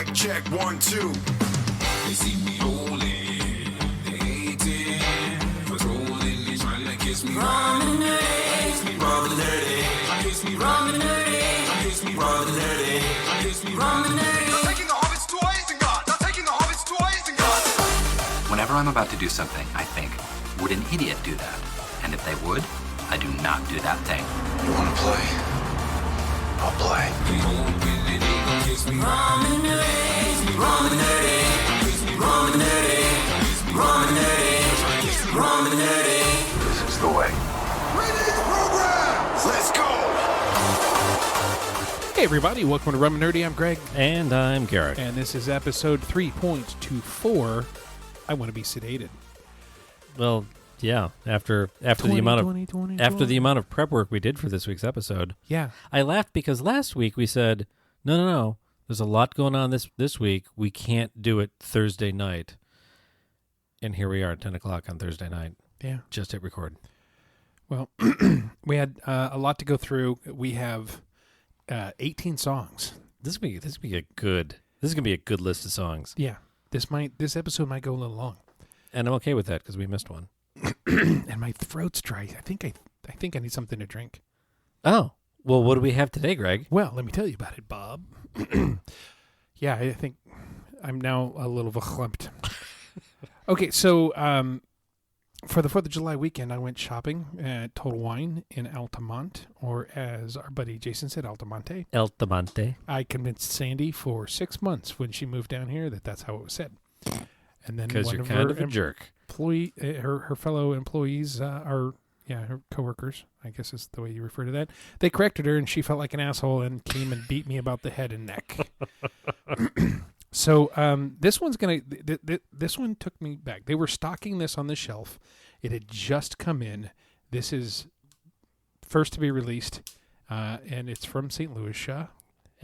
Mic check, 1, 2. They see me rolling, they hating. What's rolling, they trying to kiss me. Rum and nerdy, kiss me rum and nerdy. Kiss me rum and nerdy. Kiss me rum and nerdy. Kiss me rum and nerdy. Not taking the hobbits to Isengard. Not taking the hobbits to Isengard. Whenever I'm about to do something, I think, would an idiot do that? And if they would, I do not do that thing. You wanna play? I'll play. Kiss me rum and nerdy. Kiss me rum and nerdy. Kiss me rum and nerdy. Kiss me rum and nerdy. Kiss me rum and nerdy. This is the way. Ready the program. Let's go. Hey everybody, welcome to Rum and Nerdy. I'm Greg. And I'm Garrett. And this is episode 3.24. I want to be sedated. Well, yeah, after the amount of prep work we did for this week's episode. Yeah. I laughed because last week we said, no, there's a lot going on this week. We can't do it Thursday night. And here we are at 10 o'clock on Thursday night. Yeah. Just hit record. Well, we had a lot to go through. We have 18 songs. This is gonna be a good list of songs. Yeah. This episode might go a little long. And I'm okay with that because we missed one. And my throat's dry. I think I need something to drink. Oh. Well, what do we have today, Greg? Well, let me tell you about it, Bob. Yeah, I think I'm now a little verklempt. Okay, so for the 4th of July weekend, I went shopping at Total Wine in Altamont, or as our buddy Jason said, Altamonte. Altamonte. I convinced Sandy for 6 months when she moved down here that's how it was said. And then because you're kind of a jerk. Her fellow employees her coworkers, I guess is the way you refer to that. They corrected her, and she felt like an asshole and came and beat me about the head and neck. So this one's this one took me back. They were stocking this on the shelf. It had just come in. This is first to be released, and it's from St. Louis. And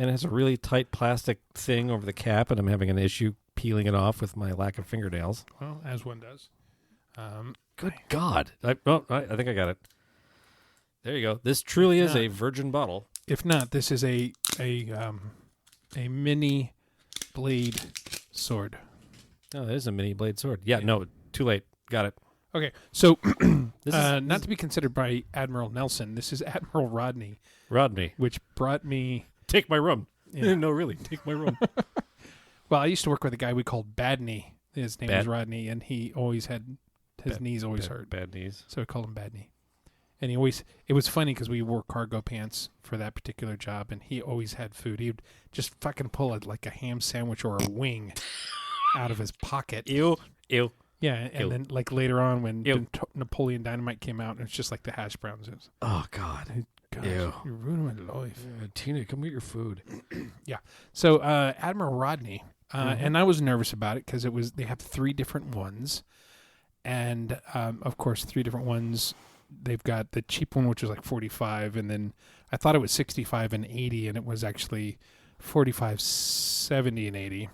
it has a really tight plastic thing over the cap, and I'm having an issue peeling it off with my lack of fingernails. Well, as one does. Good God. I think I got it. There you go. This truly is a virgin bottle. If not, this is a mini blade sword. Oh, that is a mini blade sword. Yeah, no, too late. Got it. Okay, so not to be considered by Admiral Nelson, this is Admiral Rodney. Rodney. Which brought me... Take my rum. Yeah. No, really, take my rum. Well, I used to work with a guy we called Badney. His name was Rodney, and he always had... His knees always hurt. Bad knees. So we called him Bad Knee. And it was funny because we wore cargo pants for that particular job, and he always had food. He would just fucking pull like a ham sandwich or a wing out of his pocket. Ew. Yeah, and Ew. then like later on when Ew. Napoleon Dynamite came out, and it's just like the hash browns. Oh, God. Gosh, Ew. you're ruining my life. Tina, come get your food. Yeah. So Admiral Rodney, and I was nervous about it because they have 3 different ones. And, of course, 3 different ones. They've got the cheap one, which is like 45, and then I thought it was 65 and 80, and it was actually 45, 70, and 80.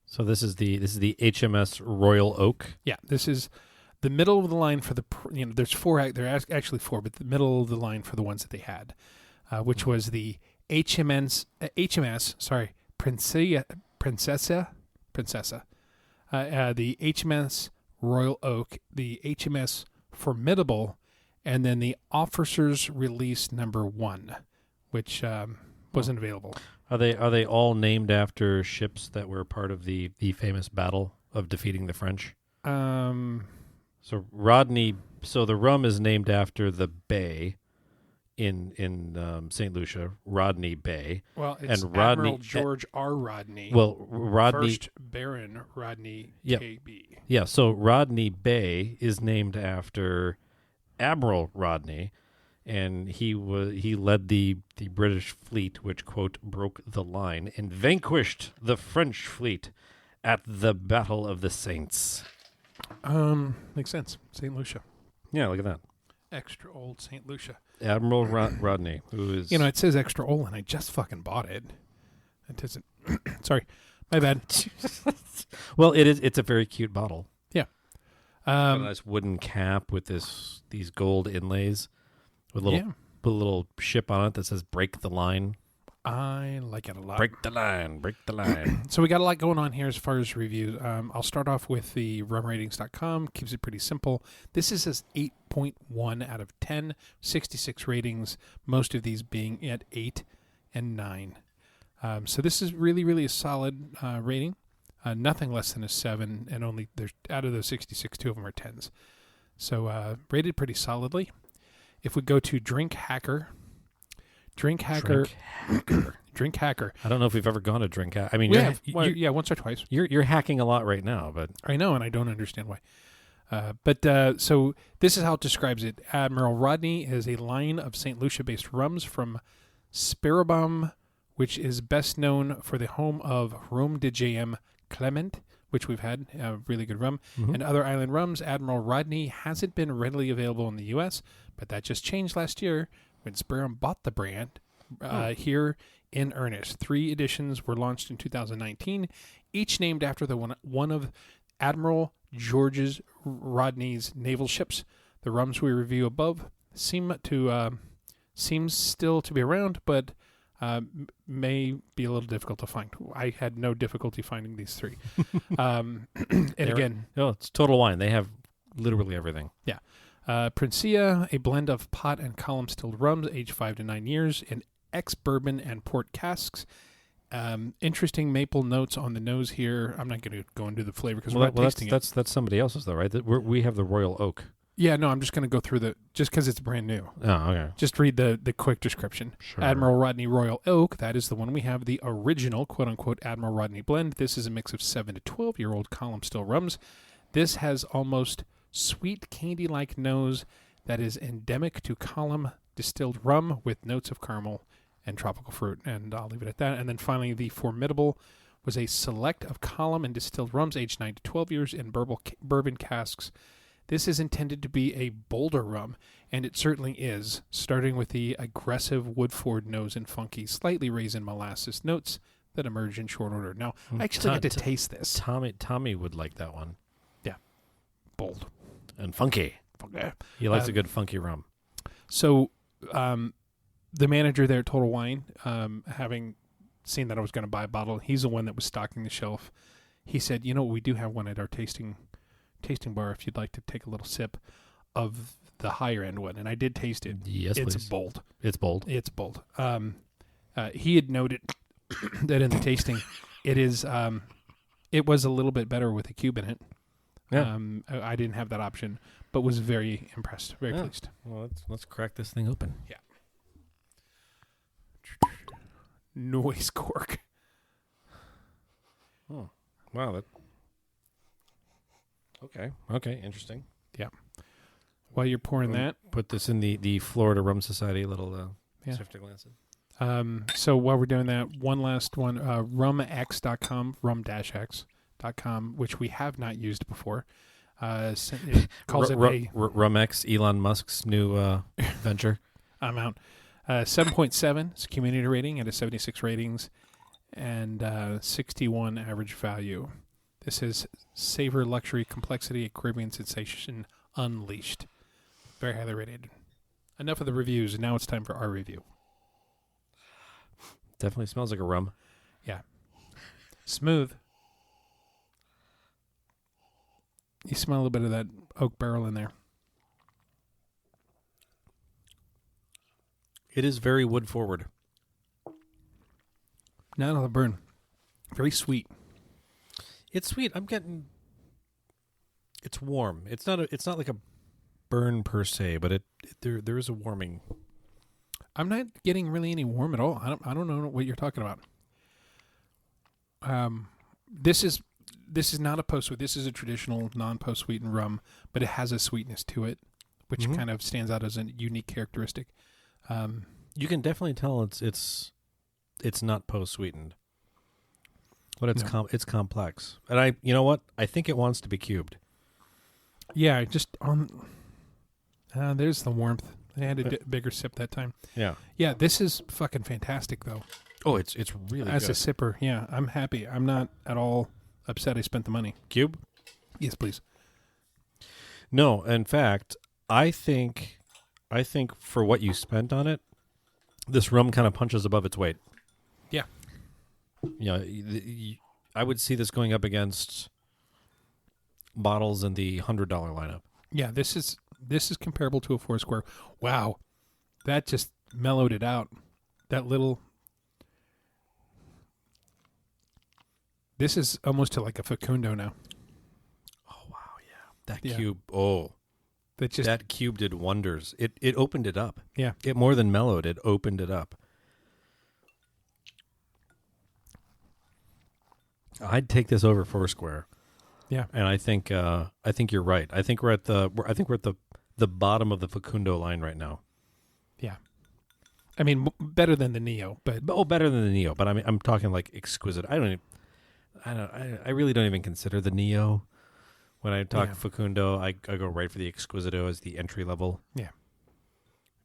So this is the HMS Royal Oak. Yeah, this is the middle of the line for there's 4. There are actually 4, but the middle of the line for the ones that they had, which was the HMS Princessa, the HMS Royal Oak, the HMS Formidable, and then the Officers Release number 1, which wasn't available. Are they all named after ships that were part of the famous battle of defeating the French? So Rodney. So the rum is named after the bay in St. Lucia, Rodney Bay. Well, it's and Rodney, Admiral George R. Rodney. Well, Rodney, First Baron Rodney KB. Yeah, so Rodney Bay is named after Admiral Rodney, and he led the British fleet, which, quote, broke the line and vanquished the French fleet at the Battle of the Saints. Makes sense. St. Lucia. Yeah, look at that. Extra old St. Lucia. Admiral Rodney, who is... it says extra old, and I just fucking bought it. It doesn't... Sorry. My bad. Well, it's a very cute bottle. Yeah. A nice wooden cap with these gold inlays with a little ship on it that says "Break the Line." I like it a lot. Break the line. Break the line. So we got a lot going on here as far as reviews. I'll start off with the rumratings.com. Keeps it pretty simple. This is an 8.1 out of 10, 66 ratings, most of these being at 8 and 9. So this is really, really a solid rating. Nothing less than a 7, and only there's out of those 66, 2 of them are 10s. So rated pretty solidly. If we go to Drink Hacker. Drink Hacker. I don't know if we've ever gone to Drink Hacker. I mean, yeah, once or twice. You're hacking a lot right now, but I know, and I don't understand why. So this is how it describes it. Admiral Rodney is a line of St. Lucia-based rums from Spirabaum, which is best known for the home of Rome de J.M. Clement, which we've had, really good rum, and other island rums. Admiral Rodney hasn't been readily available in the U.S., but that just changed last year when Spirabaum bought the brand here in earnest. 3 editions were launched in 2019, each named after the one of Admiral George Rodney's naval ships. The rums we review above seems still to be around, but may be a little difficult to find. I had no difficulty finding these 3. And again, it's Total Wine. They have literally everything. Yeah. Princia, a blend of pot and column stilled rums, aged 5 to 9 years, in ex-bourbon and port casks. Interesting maple notes on the nose here. I'm not going to go into the flavor because we're not tasting it. That's somebody else's though, right? We have the Royal Oak. Yeah, no, I'm just going to go through just because it's brand new. Oh, okay. Just read the quick description. Sure. Admiral Rodney Royal Oak, that is the one we have, the original, quote-unquote, Admiral Rodney blend. This is a mix of 7 to 12-year-old column still rums. This has almost sweet candy-like nose that is endemic to column distilled rum with notes of caramel and tropical fruit. And I'll leave it at that. And then finally, the Formidable was a select of column and distilled rums aged 9 to 12 years in bourbon casks. This is intended to be a bolder rum, and it certainly is, starting with the aggressive Woodford nose and funky, slightly raisin molasses notes that emerge in short order. Now, I actually got to taste this. Tommy would like that one. Yeah. Bold. And funky. He likes a good funky rum. So, the manager there at Total Wine, having seen that I was going to buy a bottle, he's the one that was stocking the shelf. He said, we do have one at our tasting bar if you'd like to take a little sip of the higher end one. And I did taste it. Yes, it's please. bold. It's bold. It's bold. He had noted that in the tasting, it was a little bit better with a cube in it. Yeah. I didn't have that option, but was very impressed, very pleased. Well, let's crack this thing open. Yeah. Noise cork. Oh, wow. Okay, interesting. Yeah. While you're pouring that, put this in the Florida Rum Society little sifter glance. So while we're doing that, one last one, rumx.com, rum-x.com, which we have not used before. It calls it a Rumex, Elon Musk's new venture. I'm out. 7.7 is community rating at a 76 ratings and 61 average value. This is savor, luxury, complexity, a Caribbean sensation unleashed. Very highly rated. Enough of the reviews, and now it's time for our review. Definitely smells like a rum. Yeah. Smooth. You smell a little bit of that oak barrel in there. It is very wood forward. Not on the burn. Very sweet. It's sweet. It's warm. It's not like a burn per se, but there is a warming. I'm not getting really any warm at all. I don't know what you're talking about. This is not a post sweet. This is a traditional non-post sweetened rum, but it has a sweetness to it, which kind of stands out as a unique characteristic. You can definitely tell it's not post sweetened, but it's complex. And you know what? I think it wants to be cubed. Yeah, just there's the warmth. I had a bigger sip that time. Yeah. Yeah, this is fucking fantastic, though. Oh, it's really As good. a sipper, yeah, I'm happy. I'm not at all upset I spent the money. Cube? Yes, please. No, in fact, I think for what you spent on it, this rum kind of punches above its weight. Yeah. You know, I would see this going up against bottles in the $100 lineup. Yeah, this is comparable to a Foursquare. Wow. That just mellowed it out. That little... This is almost to like a Facundo now. Oh, wow, yeah. That Yeah. cube, that cube did wonders. It opened it up. Yeah. It more than mellowed, it opened it up. I'd take this over Foursquare. Yeah. And I think you're right. I think we're at the bottom of the Facundo line right now. Yeah. I mean, better than the Neo, but Better than the Neo. But I mean, I'm talking like exquisite. I really don't even consider the Neo when I talk Facundo. I go right for the Exquisito as the entry level. Yeah.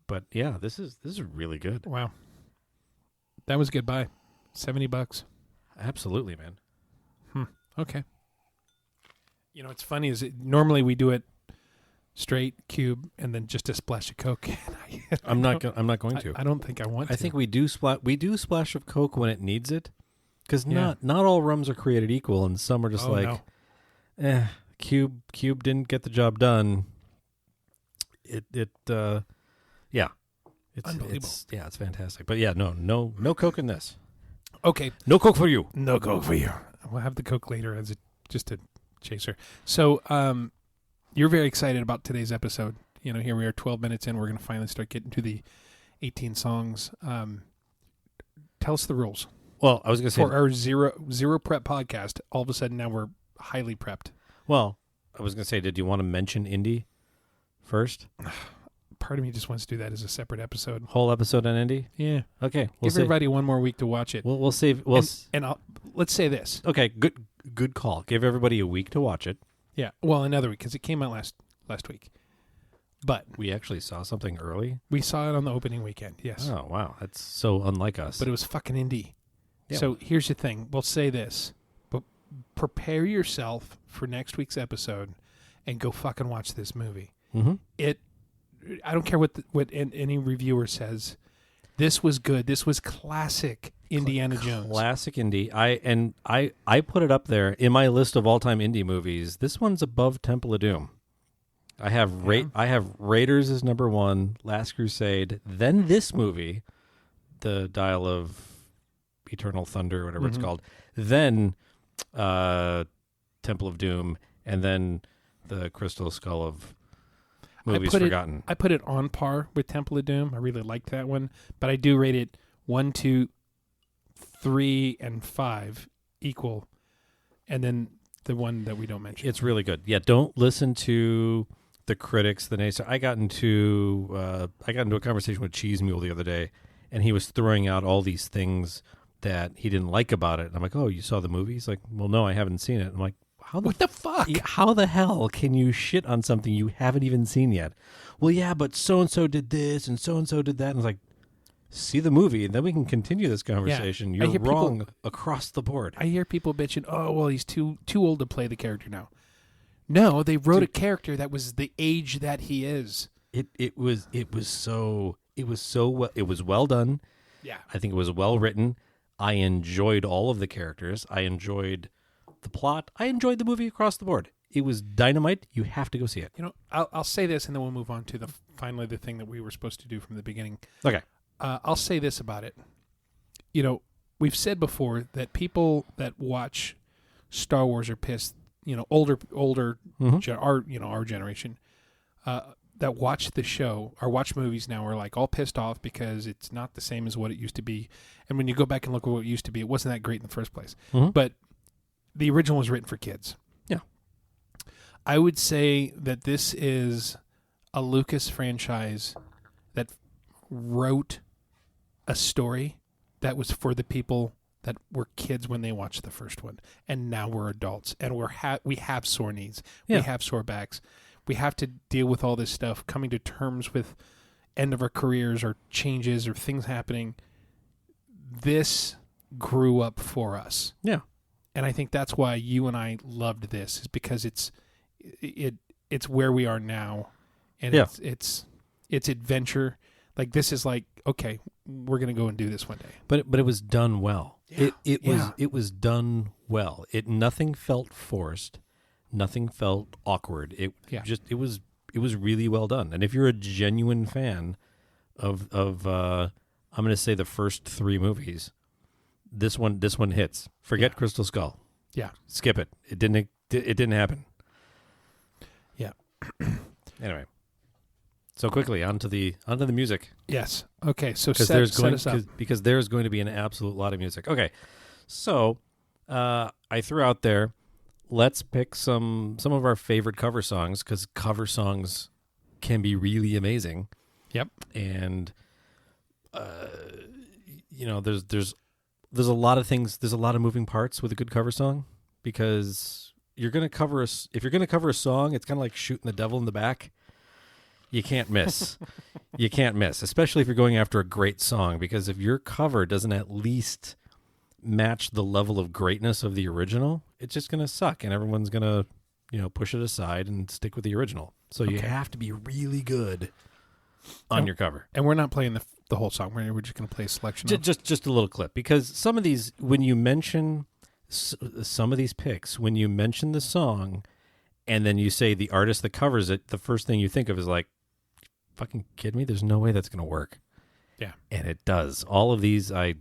But yeah, this is really good. wow. That was a good buy. $70. Absolutely, man. Okay. You know, what's funny is normally we do it straight cube and then just a splash of Coke. I'm not going to. I don't think I want to. I think we do splash of Coke when it needs it, because not all rums are created equal, and some are just Cube didn't get the job done. It's Unbelievable. it's fantastic. But yeah, no Coke in this. Okay. No Coke for you. No Coke for you. We'll have the Coke later as just a chaser. So, you're very excited about today's episode. You know, here we are 12 minutes in. We're going to finally start getting to the 18 songs. Tell us the rules. Well, I was going to say... For our zero prep podcast, all of a sudden now we're highly prepped. Well, I was going to say, did you want to mention indie first? Part of me just wants to do that as a separate episode. Whole episode on indie? Yeah. Okay. Give everybody one more week to watch it. We'll save... Let's say this. Okay, good call. Give everybody a week to watch it. Yeah. Well, another week, because it came out last week. But we actually saw something early. We saw it on the opening weekend, yes. Oh, wow. That's so unlike us. But it was fucking indie. Yeah. So here's the thing. We'll say this. But prepare yourself for next week's episode and go fucking watch this movie. Mm-hmm. I don't care what any reviewer says. This was good. This was classic Indiana Jones. Classic indie. I put it up there in my list of all-time indie movies. This one's above Temple of Doom. I have Raiders as number 1, Last Crusade, then this movie, The Dial of Eternal Thunder, whatever it's called, then Temple of Doom, and then the Crystal Skull of Movies Forgotten. I put it on par with Temple of Doom. I really liked that one, but I do rate it 1, 2, 3, and 5 equal, and then the one that we don't mention. It's really good. Yeah, don't listen to the critics, the naysayers. I got into a conversation with Cheese Mule the other day, and he was throwing out all these things that he didn't like about it. And I'm like, "Oh, you saw the movie?" He's like, "Well, no, I haven't seen it." I'm like, What the fuck? How the hell can you shit on something you haven't even seen yet? Well, yeah, but so-and-so did this and so-and-so did that. And I was like, see the movie, and then we can continue this conversation. Yeah. You're wrong across the board. I hear people bitching, oh, well, he's too old to play the character now. No, they wrote a character that was the age that he is. It was well done. Yeah. I think it was well written. I enjoyed all of the characters. I enjoyed the plot. I enjoyed the movie across the board. It was dynamite. You have to go see it. You know, I'll say this, and then we'll move on to finally the thing that we were supposed to do from the beginning. Okay. I'll say this about it. You know, we've said before that people that watch Star Wars are pissed. You know, older, our generation that watch the show or watch movies now are like all pissed off because it's not the same as what it used to be. And when you go back and look at what it used to be, it wasn't that great in the first place. Mm-hmm. But the original was written for kids. Yeah. I would say that this is a Lucas franchise that wrote a story that was for the people that were kids when they watched the first one, and now we're adults, and we have sore knees, we have sore backs, we have to deal with all this stuff, coming to terms with end of our careers or changes or things happening. This grew up for us. Yeah. And I think that's why you and I loved this, is because it's where we are now, and it's adventure. Like, this is like okay, we're going to go and do this one day. But it was done well. Yeah. It was done well. Nothing felt forced, nothing felt awkward. It was really well done. And if you're a genuine fan of I'm going to say the first 3 movies, this one hits. Forget Crystal Skull. Yeah. Skip it. It didn't happen. Yeah. Anyway. So quickly onto the music. Yes. Okay. So Because there's going to be an absolute lot of music. Okay. So I threw out there, let's pick some of our favorite cover songs, because cover songs can be really amazing. Yep. And there's a lot of things. There's a lot of moving parts with a good cover song, if you're going to cover a song, it's kind of like shooting the devil in the back. You can't miss. You can't miss, especially if you're going after a great song, because if your cover doesn't at least match the level of greatness of the original, it's just going to suck, and everyone's going to, push it aside and stick with the original. So you have to be really good on your cover. And we're not playing the whole song. We're just going to play a selection. Just a little clip, because some of these, when you mention some of these picks, when you mention the song and then you say the artist that covers it, the first thing you think of is like, fucking kidding me? There's no way that's going to work. Yeah. And it does. All of these, I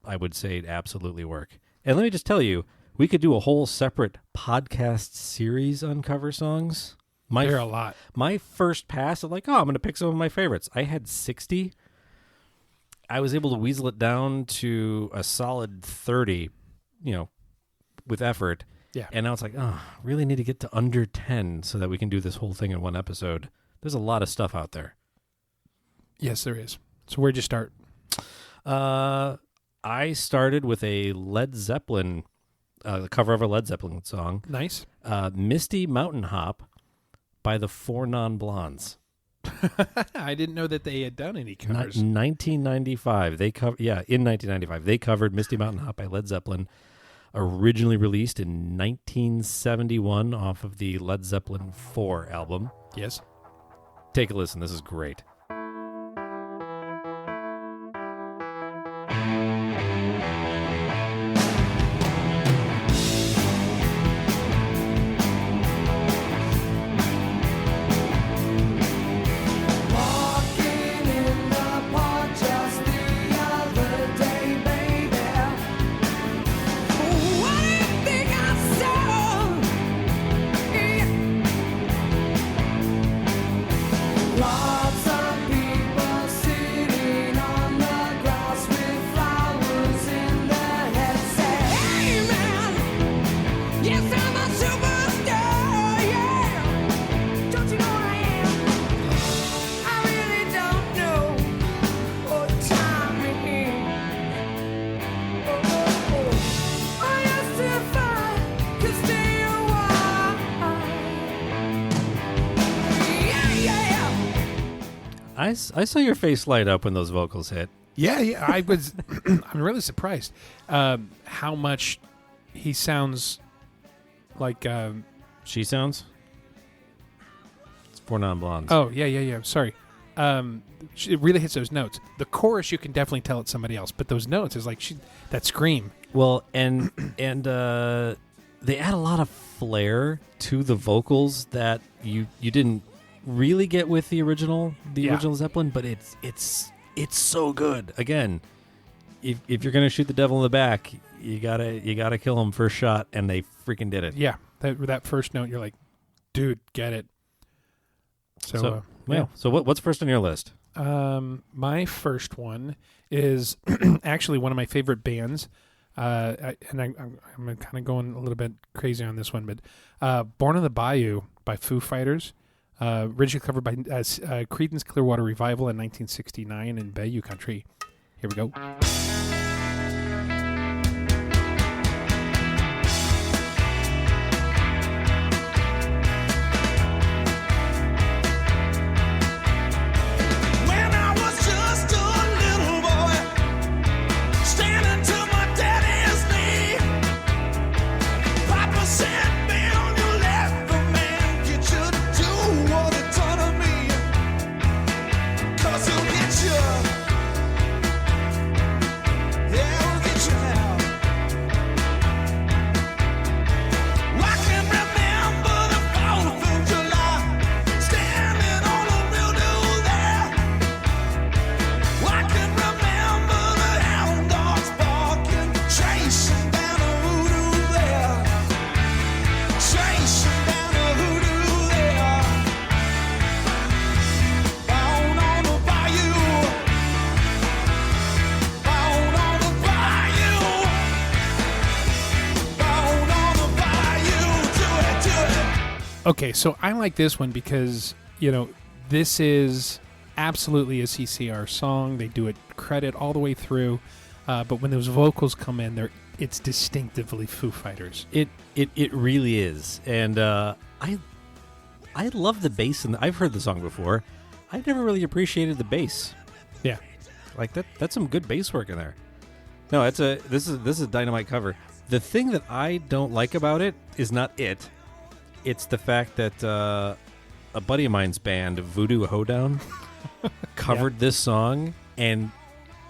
would say absolutely work. And let me just tell you, we could do a whole separate podcast series on cover songs. There are a lot. My first pass of I'm going to pick some of my favorites. I had 60. I was able to weasel it down to a solid 30, with effort. Yeah. And now it's like, really need to get to under 10 so that we can do this whole thing in one episode. There's a lot of stuff out there. Yes, there is. So where'd you start? I started with a Led Zeppelin, the cover of a Led Zeppelin song. Nice. Misty Mountain Hop by the Four Non-Blondes. I didn't know that they had done any covers. 1995. In 1995, they covered Misty Mountain Hop by Led Zeppelin, originally released in 1971 off of the Led Zeppelin 4 album. Yes. Take a listen. This is great. I saw your face light up when those vocals hit. Yeah, I was. I'm really surprised how much he sounds like. She sounds. It's Four Non-Blondes. Oh yeah. Sorry. It really hits those notes. The chorus, you can definitely tell it's somebody else, but those notes is like that scream. Well, and they add a lot of flair to the vocals that you didn't really get with the original Zeppelin, but it's so good. Again, if you're gonna shoot the devil in the back, you gotta kill him first shot, and they freaking did it. Yeah, that first note, you're like, dude, get it. So what's first on your list? My first one is actually one of my favorite bands. I'm kind of going a little bit crazy on this one, but Born on the Bayou by Foo Fighters. Originally covered by Creedence Clearwater Revival in 1969 in Bayou Country. Here we go. Okay, so I like this one because, this is absolutely a CCR song. They do it credit all the way through. But when those vocals come in, it's distinctively Foo Fighters. It really is. And I love the bass. And I've heard the song before. I never really appreciated the bass. Yeah. Like that's some good bass work in there. No, this is a dynamite cover. The thing that I don't like about it is not it. It's the fact that a buddy of mine's band, Voodoo Hoedown, covered this song, and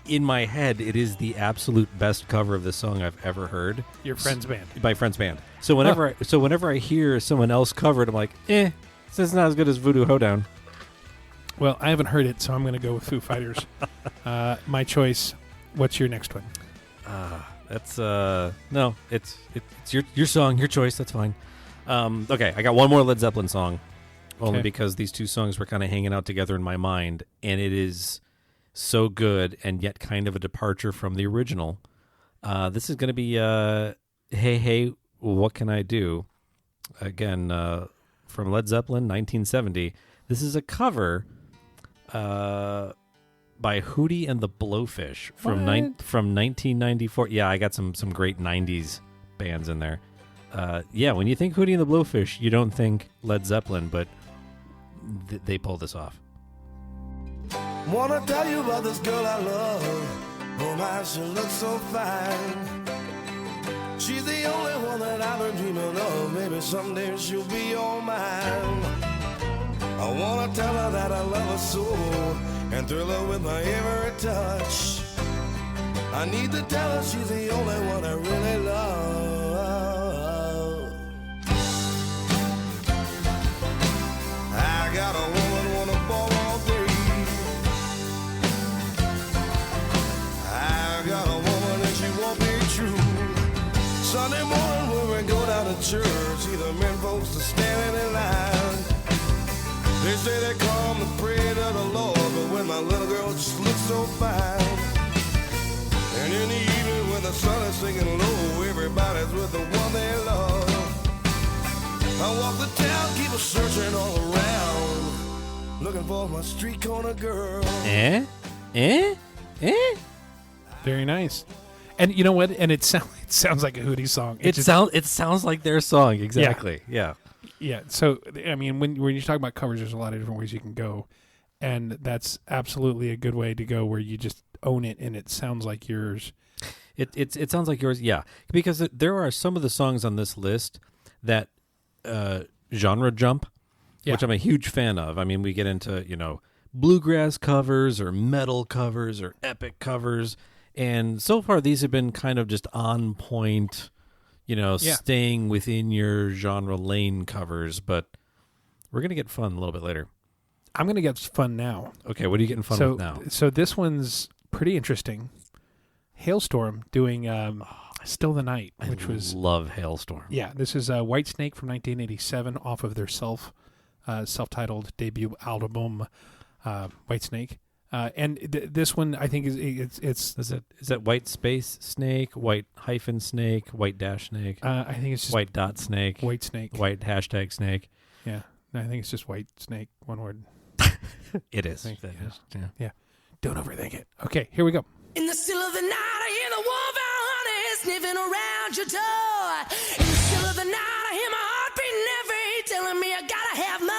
in my head, it is the absolute best cover of this song I've ever heard. Your friend's band. My friend's band. So whenever I hear someone else cover it, I'm like, this is not as good as Voodoo Hoedown. Well, I haven't heard it, so I'm going to go with Foo Fighters. My choice. What's your next one? That's no, it's your song, your choice. That's fine. Okay, I got one more Led Zeppelin song, only because these two songs were kind of hanging out together in my mind, and it is so good and yet kind of a departure from the original. This is going to be Hey Hey, What Can I Do? Again, from Led Zeppelin, 1970. This is a cover by Hootie and the Blowfish from 1994. Yeah, I got some great 90s bands in there. When you think Hootie and the Blowfish, you don't think Led Zeppelin, but they pull this off. Wanna tell you about this girl I love. Oh my, she looks so fine. She's the only one that I've been dreaming of. Maybe someday she'll be all mine. I wanna tell her that I love her so, and thrill her with my every touch. I need to tell her she's the only one I really love. I got a woman wanna ball all day. I got a woman and she won't be true. Sunday morning when we go down to church, see the men folks are standing in line. They say they come to pray to the Lord, but when my little girl just looks so fine. And in the evening when the sun is sinking low, everybody's with the one they love. I walk the town, keep searching all around, looking for my street corner girl. Very nice. And you know what? And it sounds like a Hootie song. It sounds like their song, exactly. Yeah. Yeah, so, I mean, when you talk about covers, there's a lot of different ways you can go, and that's absolutely a good way to go where you just own it, and it sounds like yours. It sounds like yours, yeah, because there are some of the songs on this list that genre jump, which I'm a huge fan of. I mean, we get into, bluegrass covers or metal covers or epic covers, and so far these have been kind of just on point, staying within your genre lane covers, but we're going to get fun a little bit later. I'm going to get fun now. Okay, what are you getting fun with now? So this one's pretty interesting. Hailstorm doing Still the Night, which was... love Hailstorm. Yeah, this is Whitesnake from 1987 off of their self-titled debut album, Whitesnake. And this one, I think, is that white space snake, white hyphen snake, white dash snake? I think it's just white dot snake, white snake, white hashtag snake. Yeah, no, I think it's just white snake, one word. It is. Yeah. Don't overthink it. Okay, here we go. In the still of the night, I hear the wolf honey sniffing around your door. In the still of the night, I hear my heart beating every, telling me I gotta have more.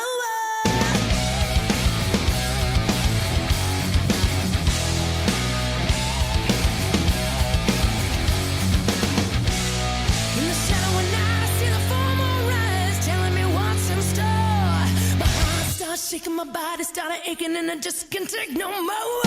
Shaking my body, started aching, and I just can't take no more.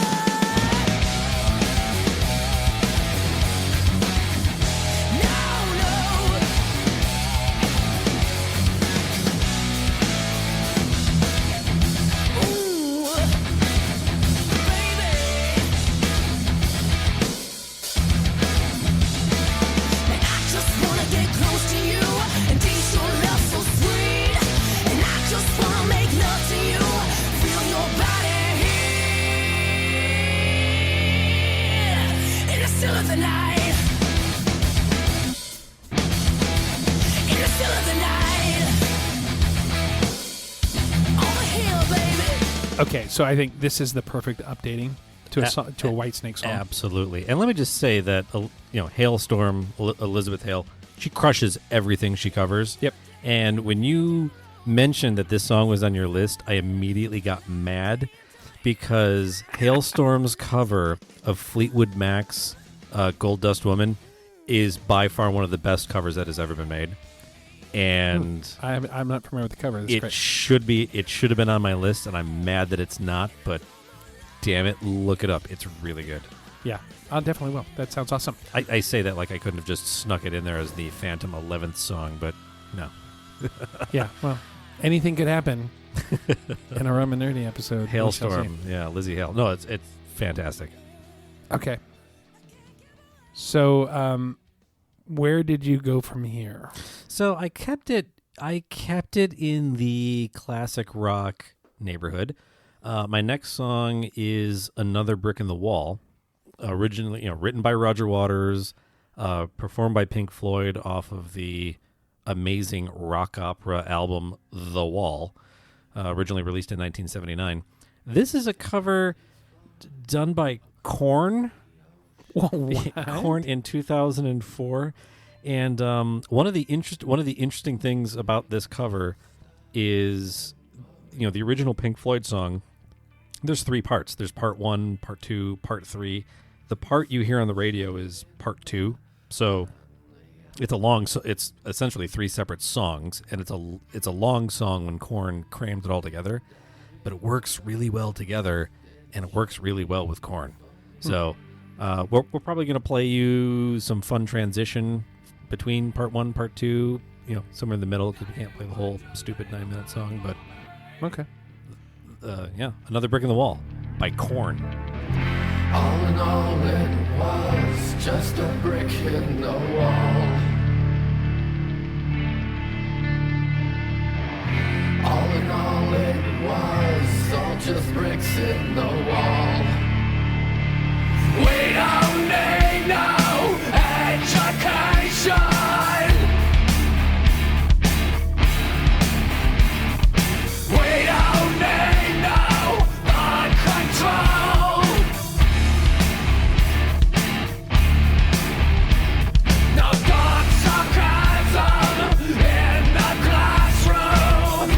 Okay, so I think this is the perfect updating to a Whitesnake song. Absolutely. And let me just say that, Hailstorm, Elizabeth Hale, she crushes everything she covers. Yep. And when you mentioned that this song was on your list, I immediately got mad because Hailstorm's cover of Fleetwood Mac's Gold Dust Woman is by far one of the best covers that has ever been made. And I'm not familiar with the cover. it should have been on my list, and I'm mad that it's not, but damn it, look it up. It's really good. Yeah, I definitely will. That sounds awesome. I say that like I couldn't have just snuck it in there as the Phantom 11th song, but no. Yeah, well, anything could happen in a Rum and Nerdy episode. Hailstorm. Yeah, Lizzie Hale. No, it's fantastic. Okay. So, where did you go from here? So I kept it in the classic rock neighborhood. My next song is Another Brick in the Wall, originally written by Roger Waters, performed by Pink Floyd off of the amazing rock opera album The Wall, originally released in 1979. This is a cover done by Korn. Korn in 2004. And one of the interesting things about this cover is, the original Pink Floyd song. There's 3 parts. There's part 1, part 2, part 3. The part you hear on the radio is part 2. So it's essentially 3 separate songs, and it's a long song when Korn crammed it all together. But it works really well together, and it works really well with Korn. So we're probably going to play you some fun transition between part 1, part 2, somewhere in the middle, because we can't play the whole stupid 9-minute song. But Okay. Another Brick in the Wall by Korn. All in all, it was just a brick in the wall. All in all, it was all just bricks in the wall. We don't need no education. We don't need no thought control. No dark sarcasm in the classroom.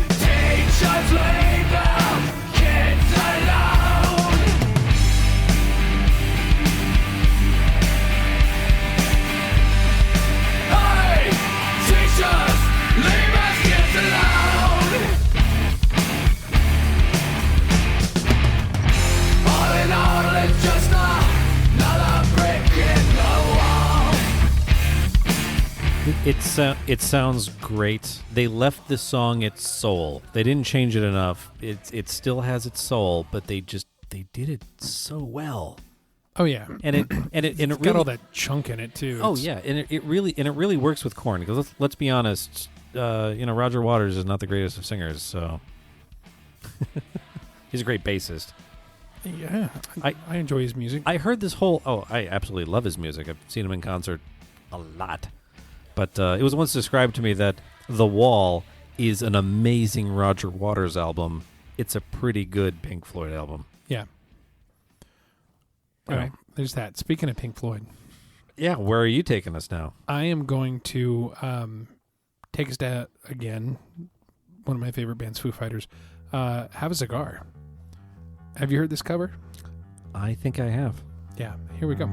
Teachers leave their kids alone. Hey, teachers, leave us kids alone. All in all, it's just another brick in the wall. It sounds great. They left the song its soul. They didn't change it enough. It still has its soul, but they did it so well. Oh yeah, And it it's really got all that chunk in it too. Oh It's- yeah, and it really works with Korn, because let's be honest, Roger Waters is not the greatest of singers, so he's a great bassist. yeah. I enjoy his music. I heard this I absolutely love his music. I've seen him in concert a lot. But it was once described to me that The Wall is an amazing Roger Waters album. It's a pretty good Pink Floyd album. Yeah. All right. There's that. Speaking of Pink Floyd, Yeah, where are you taking us now? I am going to take us to, again, one of my favorite bands, Foo Fighters, Have a Cigar. Have you heard this cover? I think I have. Yeah. Here we go.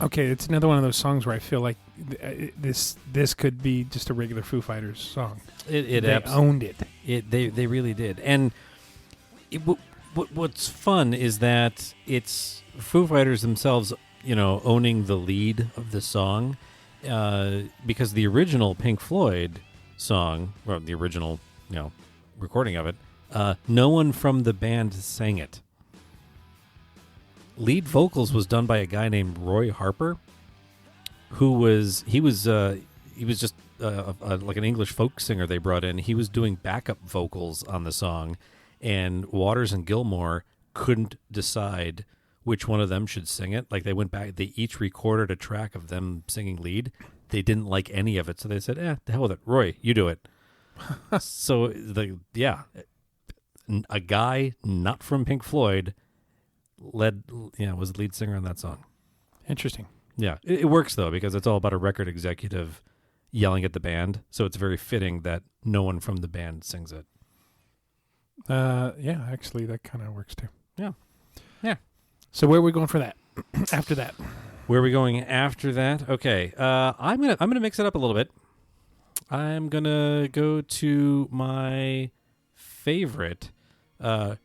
Okay, it's another one of those songs where I feel like this could be just a regular Foo Fighters song. They owned it. They really did. And what's fun is that it's Foo Fighters themselves, owning the lead of the song, because the original Pink Floyd song, or the original, recording of it, no one from the band sang it. Lead vocals was done by a guy named Roy Harper, who was just like an English folk singer they brought in. He was doing backup vocals on the song, and Waters and Gilmour couldn't decide which one of them should sing it. Like, they went back, they each recorded a track of them singing lead. They didn't like any of it, so they said, the hell with it. Roy, you do it. So, a guy not from Pink Floyd was the lead singer on that song. Interesting. Yeah, it works, though, because it's all about a record executive yelling at the band, so it's very fitting that no one from the band sings it. Yeah, actually, that kind of works, too. Yeah. So where are we going for that? After that? Where are we going after that? Okay, I'm gonna mix it up a little bit. I'm gonna go to my favorite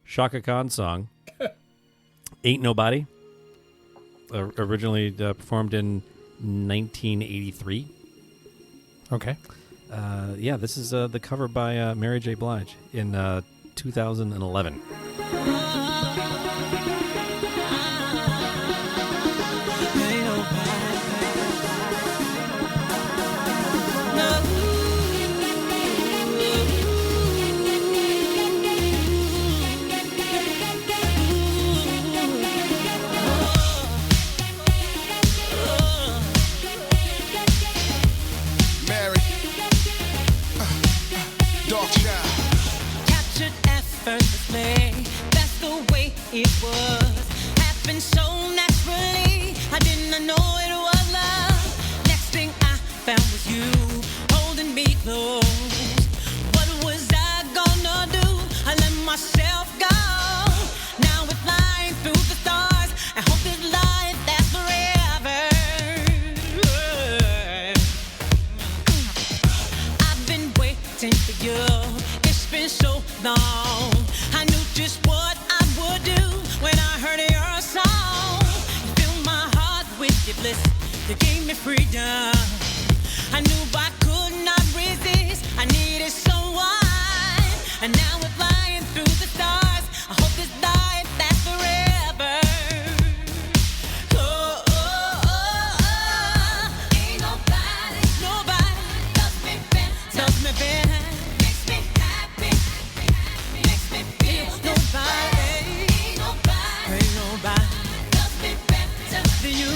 Shaka Khan song, "Ain't Nobody," originally performed in 1983. Okay. This is the cover by Mary J. Blige in 2011. It was happened so naturally. I didn't know it was love. Next thing I found was you holding me close. What was I gonna do? I let myself go. Now we're flying through the stars. I hope this life lasts forever. I've been waiting for you. It's been so long. I knew just what I would do when I heard your song. You filled my heart with your bliss. You gave me freedom. I knew I could not resist. I needed someone. And now we're flying through the stars. I hope this life lasts forever. Oh, oh, oh, oh. Ain't nobody loves me better. Makes me happy. Makes me feel nobody loves me better than you.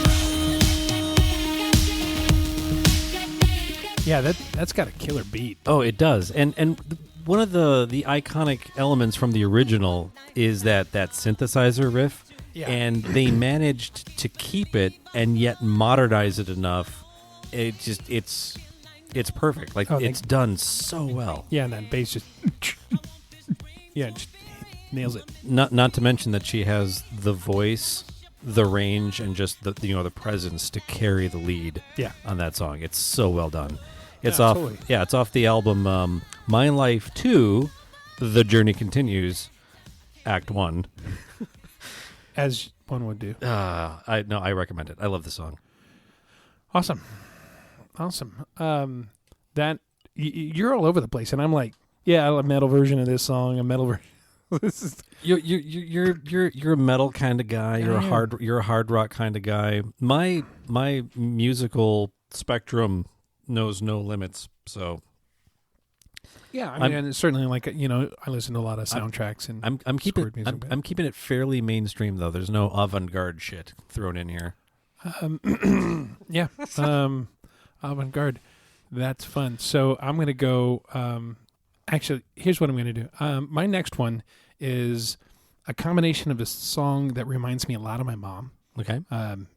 Yeah, that's got a killer beat. Oh, it does. And one of the iconic elements from the original is that synthesizer riff. Yeah. And they managed to keep it and yet modernize it enough. It's perfect. Like, it's done so well. Yeah, and that bass just just nails it. Not to mention that she has the voice, the range, and just the presence to carry the lead. Yeah. On that song. It's so well done. It's Yeah, off. totally. Yeah, it's off the album My Life 2, The Journey Continues, Act 1. As one would do. I recommend it. I love the song. Awesome. That you're all over the place, and I'm like, yeah, a metal version of this song, a metal version. This is You're a metal kind of guy. You're a hard rock kind of guy. My musical spectrum knows no limits. So yeah. I mean, and it's certainly like I listen to a lot of soundtracks and I'm keeping scored music. I'm keeping it fairly mainstream though. There's no avant-garde shit thrown in here. Yeah. Avant-garde. That's fun. So I'm going to go. Actually, here's what I'm going to do. My next one is a combination of a song that reminds me a lot of my mom. Okay.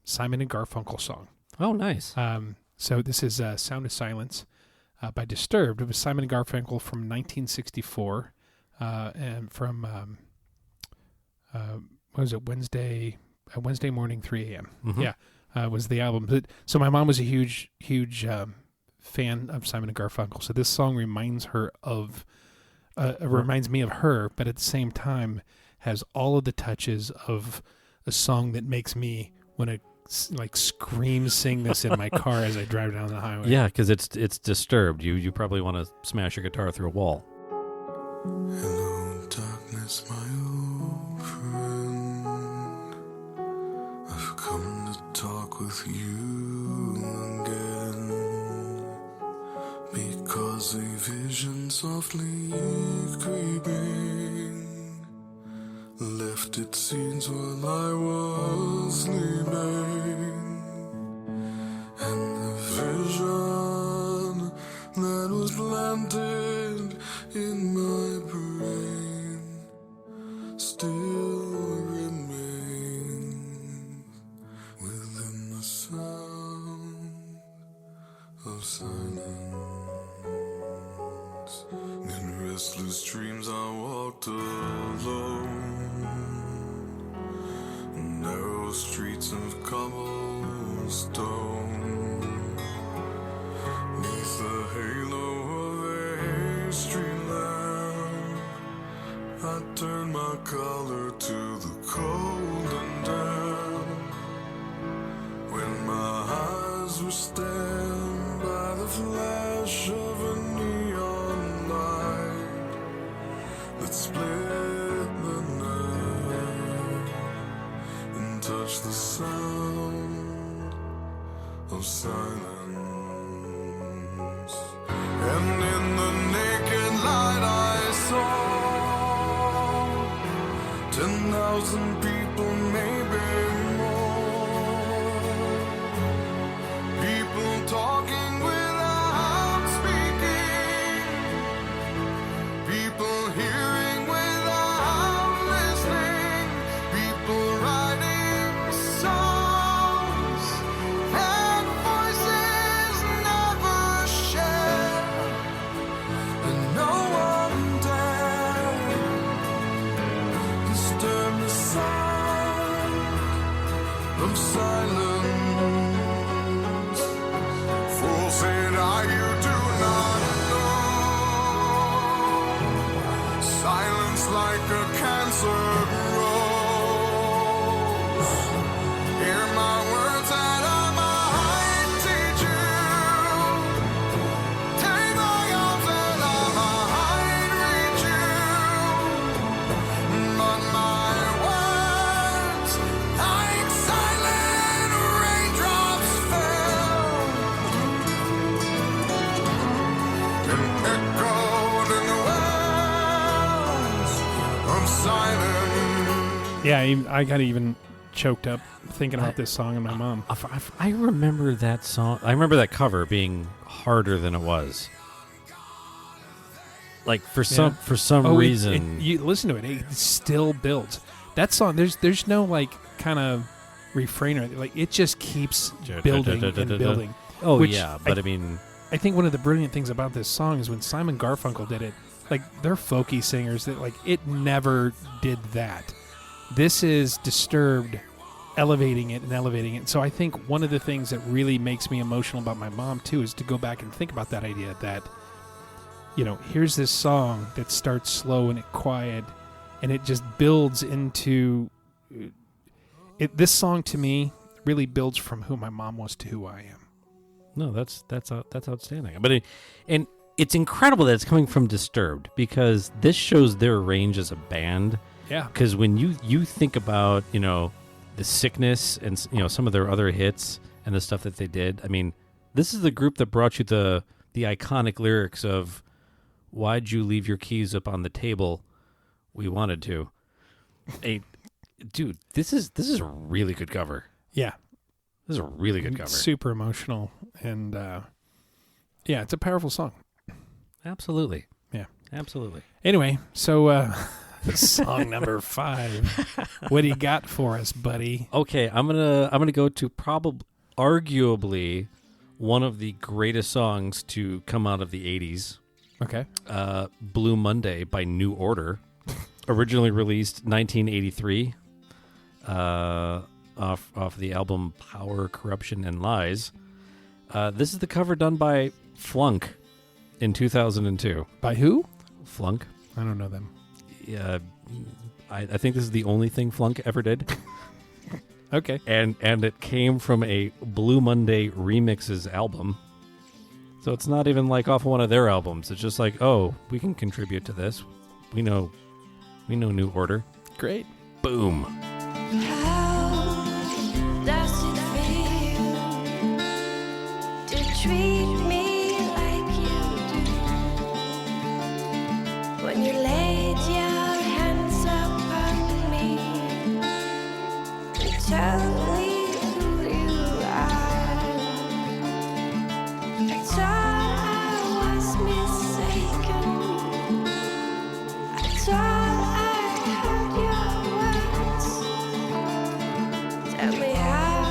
Simon and Garfunkel song. Oh, nice. So this is Sound of Silence by Disturbed. It was Simon and Garfunkel from 1964, and from what was it, Wednesday morning, 3 a.m. Mm-hmm. Yeah. was the album. But, so my mom was a huge fan of Simon and Garfunkel. So this song reminds me of her, but at the same time has all of the touches of a song that makes me want to like scream, sing this in my car as I drive down the highway. Yeah, because it's Disturbed. You probably want to smash your guitar through a wall. Hello, darkness, my old friend. I've come to talk with you again, because a vision softly creeping left its seeds while I was sleeping, and the vision that was planted in my brain still remains within the sound of silence. In restless dreams I walked alone, narrow streets of cobblestone, neath the halo of a street lamp. I turned my collar to the cold and damp, when my eyes were stabbed by the flash of a neon light that split the night and touched the sound of silence. And in the naked light I saw 10,000 people, maybe more. People talking without speaking, people hearing without listening, people writing songs that voices never share, and no one dare disturb the sound of silence. Fool, said I, you do not know. Silence like a cancer grows. Hear my words that I might teach you. Take my arms that I might reach you. But my words, like silent raindrops, fell and echoed in the wells of silence. Yeah, I got even choked up thinking about this song and my mom. I remember that song. I remember that cover being harder than it was. Like for some reason. You listen to it, it still builds. That song, there's no like kind of refrain or like it just keeps building and building. Oh which yeah, but I mean, I think one of the brilliant things about this song is when Simon Garfunkel did it, like they're folky singers that like it never did that. This is Disturbed elevating it and elevating it. So I think one of the things that really makes me emotional about my mom too is to go back and think about that idea that, you know, here's this song that starts slow and quiet and it just builds into it. This song to me really builds from who my mom was to who I am. no, that's outstanding. But and it's incredible that it's coming from Disturbed, because this shows their range as a band. Yeah. Because when you think about, you know, The Sickness and, you know, some of their other hits and the stuff that they did, I mean, this is the group that brought you the iconic lyrics of "Why'd you leave your keys up on the table? We wanted to." Hey, dude, this is a really good cover. Yeah. This is a really good cover. Super emotional. And yeah, it's a powerful song. Absolutely. Yeah. Absolutely. Anyway, so song number 5. What do you got for us, buddy? Okay, I'm gonna go to arguably one of the greatest songs to come out of the 80s. Okay. Blue Monday by New Order, originally released 1983. off the album Power, Corruption, and Lies. This is the cover done by Flunk in 2002. By who? Flunk. I don't know them. I think this is the only thing Flunk ever did. Okay. And it came from a Blue Monday Remixes album. So it's not even like off of one of their albums. It's just like, oh, we can contribute to this. We know New Order. Great. Boom. How does it feel to treat me like you do? When you laid your hands upon me and told me who you are, I thought I was mistaken. I thought I heard your words. Tell me, how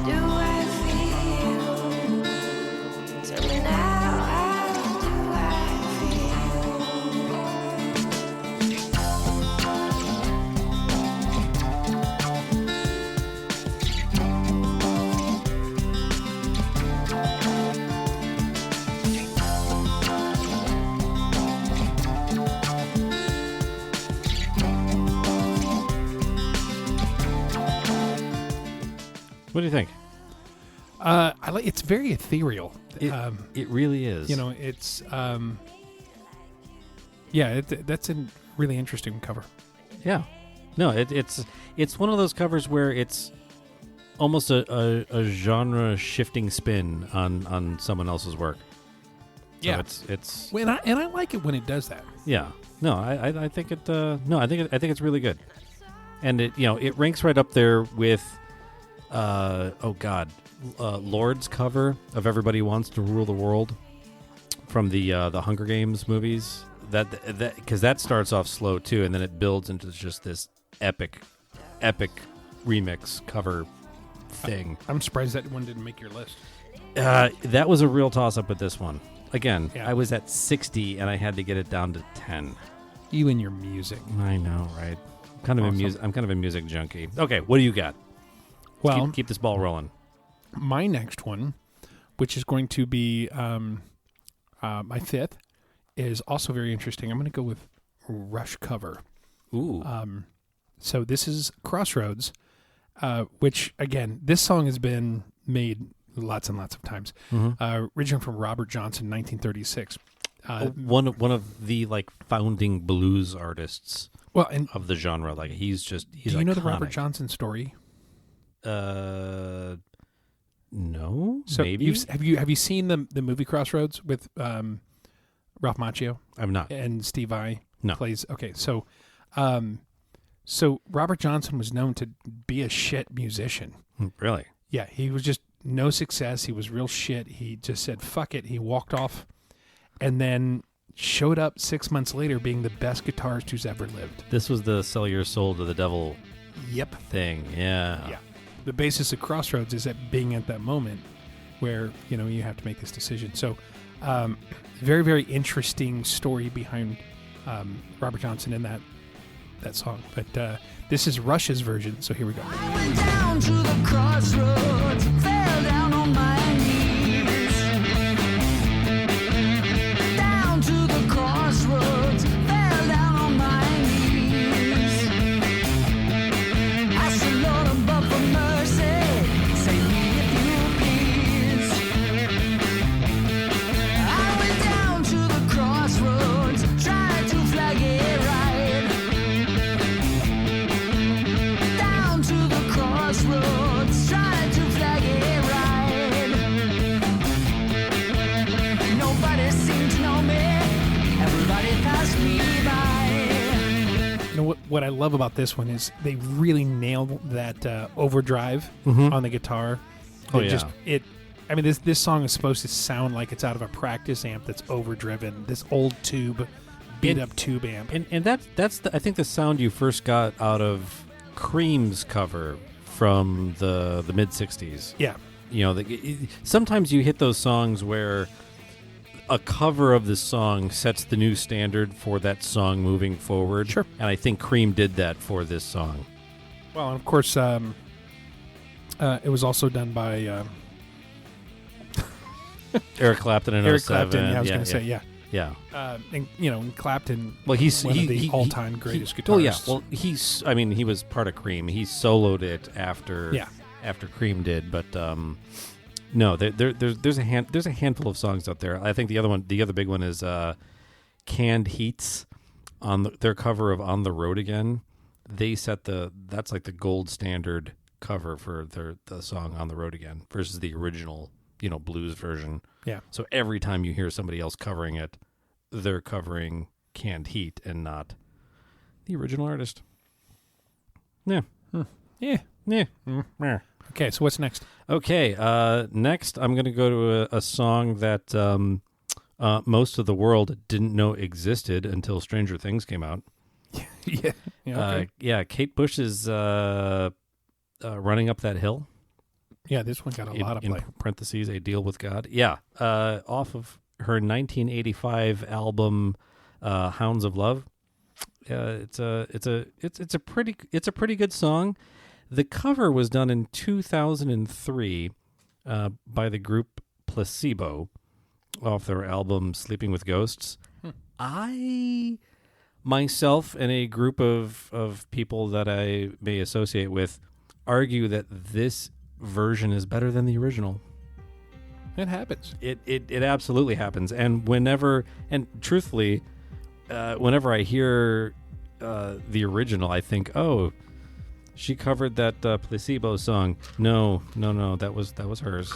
do I feel? Tell me now, how do I feel? What do you think? I like. It's very ethereal. It really is. You know, it's yeah. That's a really interesting cover. Yeah. No, it's one of those covers where it's almost a genre shifting spin on someone else's work. So Yeah. it's And I like it when it does that. yeah. No, I think it I think it's really good. And it ranks right up there with Lord's cover of Everybody Wants to Rule the World from the Hunger Games movies. That because that starts off slow too, and then it builds into just this epic remix cover thing. I'm surprised that one didn't make your list. That was a real toss up with this one. Again, Yeah. I was at 60 and I had to get it down to 10. You and your music. I know, right? I'm Awesome. kind of a music junkie. Okay, what do you got? Well, Keep this ball rolling. my next one, which is going to be my fifth, is also very interesting. I'm going to go with Rush cover. Ooh. So this is Crossroads, which, again, this song has been made lots and lots of times. Originally from Robert Johnson, 1936. One of the like founding blues artists Well, and of the genre. Like he's do you know the Robert iconic. Johnson story? No, So maybe have you seen the movie Crossroads with Ralph Macchio I'm not. and Steve Vai No. plays? Okay, so Robert Johnson was known to be a shit musician. Really? Yeah, he was just no success. He was real shit. He just said fuck it. He walked off, and then showed up 6 months later being the best guitarist who's ever lived. This was the sell your soul to the devil Yep. thing. Yeah. Yeah. The basis of Crossroads is at being at that moment where, you have to make this decision. So, very, very interesting story behind Robert Johnson in that song. But this is Rush's version, so here we go. I went down to the crossroads, fell down on my knees. Down to the crossroads, fell down on my knees. I said, Lord, above for mercy, save me if you please. I went down to the crossroads, tried to flag it right. Down to the crossroads, tried to flag it right. Nobody seemed to know me. Everybody passed me by. What I love about this one is they really nailed that overdrive on the guitar. Oh, It yeah. This song is supposed to sound like it's out of a practice amp that's overdriven. This old tube, beat up tube amp. And that's I think the sound you first got out of Cream's cover from the mid 60s. Yeah. Sometimes you hit those songs where a cover of the song sets the new standard for that song moving forward. Sure. And I think Cream did that for this song. Well, and of course, It was also done by Eric Clapton in Eric 07. Clapton. Yeah, I was going to say, yeah. Yeah. And and Clapton. Well, he's one of the all-time greatest guitarists. Well, yeah. Well, he was part of Cream. He soloed it after Cream did, but no, there's a handful of songs out there. I think the other big one is Canned Heats on their cover of On the Road Again. They set that's like the gold standard cover for the song On the Road Again versus the original, blues version. Yeah. So every time you hear somebody else covering it, they're covering Canned Heat and not the original artist. Yeah. Yeah. Yeah. Okay, so what's next? Okay, next I'm going to go to a song that most of the world didn't know existed until Stranger Things came out. Yeah. Okay. Kate Bush's Running Up That Hill. Yeah, this one got a lot of play. In parentheses, A Deal with God. Yeah, off of her 1985 album Hounds of Love. It's a pretty good song. The cover was done in 2003 by the group Placebo off their album Sleeping with Ghosts. I myself and a group of people that I may associate with argue that this version is better than the original. It happens. It absolutely happens. And truthfully, whenever I hear the original, I think, oh, she covered that Placebo song. No, that was hers.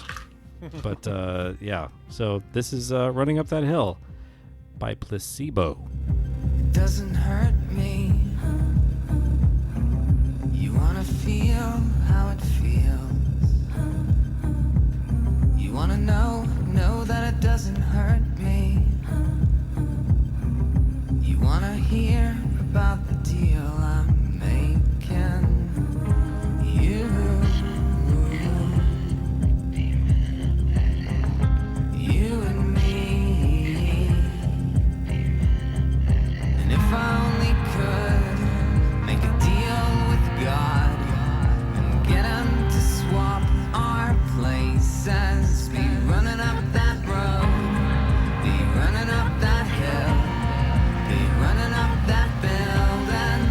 But yeah, so this is Running Up That Hill by Placebo. It doesn't hurt me. You wanna feel how it feels. You wanna know that it doesn't hurt me. You wanna hear about the deal I'm making. You and me. And if I only could make a deal with God and get him to swap our places, be running up that road, be running up that hill, be running up that building.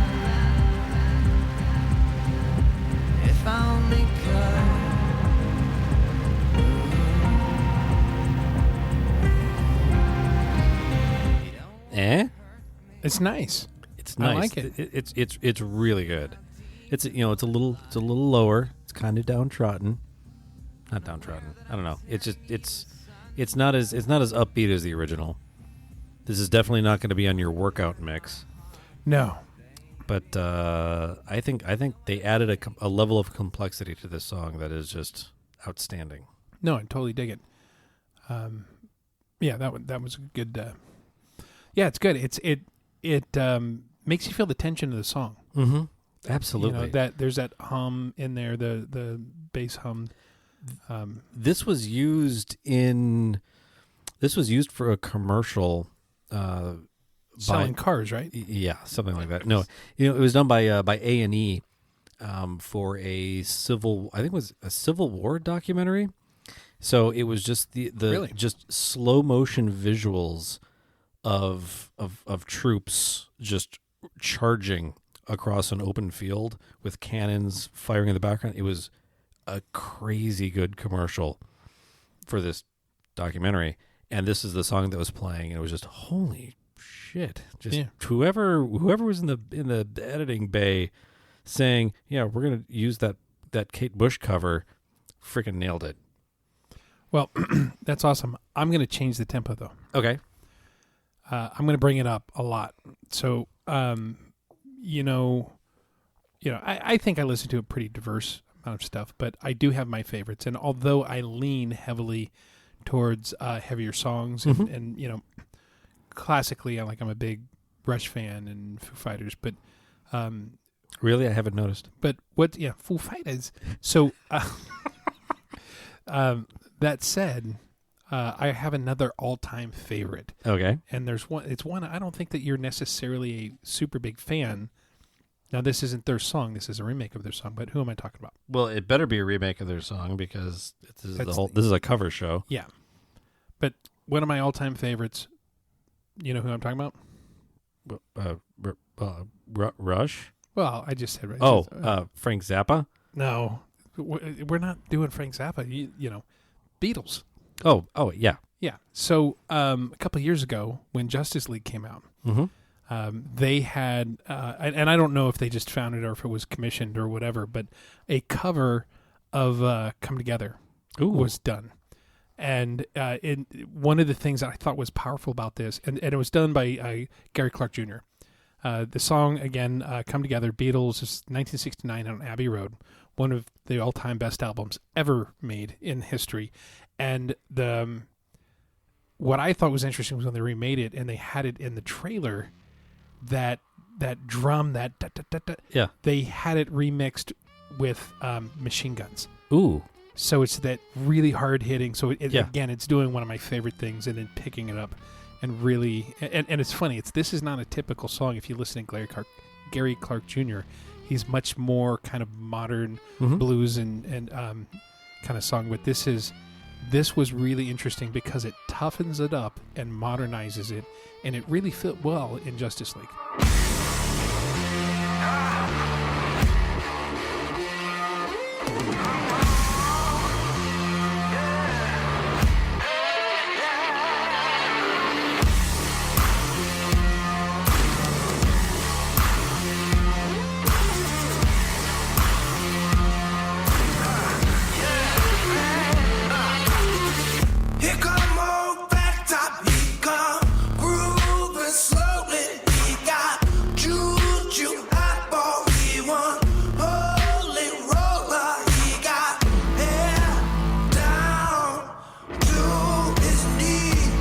If I only could. Eh? It's nice. It's nice. I like it. It's really good. It's a little lower. It's kind of downtrodden. Not downtrodden. I don't know. It's not as upbeat as the original. This is definitely not going to be on your workout mix. No. But I think they added a level of complexity to this song that is just outstanding. No, I totally dig it. Yeah, that was a good. Yeah, it's good. It makes you feel the tension of the song. Mm-hmm. Absolutely. That there's that hum in there, the bass hum. This was used for a commercial. Selling cars, right? Yeah, something like that. No, it was done by A&E for I think it was a Civil War documentary. So it was just Really? just slow motion visuals of troops just charging across an open field with cannons firing in the background. It was a crazy good commercial for this documentary, and this is the song that was playing, and it was just holy shit! Just whoever was in the editing bay saying, "Yeah, we're gonna use that Kate Bush cover," freaking nailed it. Well, that's awesome. I'm going to change the tempo though. Okay. I'm going to bring it up a lot. So, I think I listen to a pretty diverse amount of stuff, but I do have my favorites. And although I lean heavily towards heavier songs, and classically, I'm a big Rush fan and Foo Fighters, but really, I haven't noticed. But Foo Fighters. So, that said, I have another all-time favorite. Okay. And there's one. It's one I don't think that you're necessarily a super big fan, Now, this isn't their song. This is a remake of their song. But who am I talking about? Well, it better be a remake of their song because this That's is a cover show. Yeah. But one of my all-time favorites, you know who I'm talking about? Rush? Well, I just said right. Oh, Frank Zappa? No. We're not doing Frank Zappa. You know, Beatles. Oh, yeah. Yeah. So a couple of years ago, when Justice League came out, they had, and I don't know if they just found it or if it was commissioned or whatever, but a cover of "Come Together" was done. And one of the things that I thought was powerful about this, and it was done by Gary Clark Jr. The song, again, "Come Together," Beatles, is 1969 on Abbey Road, one of the all-time best albums ever made in history. And what I thought was interesting was when they remade it and they had it in the trailer, that drum, that da-da-da-da, yeah, they had it remixed with machine guns. Ooh. So it's that really hard hitting. So Yeah. again, it's doing one of my favorite things and then picking it up and really, and it's funny. This is not a typical song. If you listen to Gary Clark Jr., he's much more kind of modern blues and kind of song. But this was really interesting because it toughens it up and modernizes it, and it really fit well in Justice League. Here come old fat top, he come grooving slowly. He got juju eyeball, he one holy roller. He got hair down to his knee.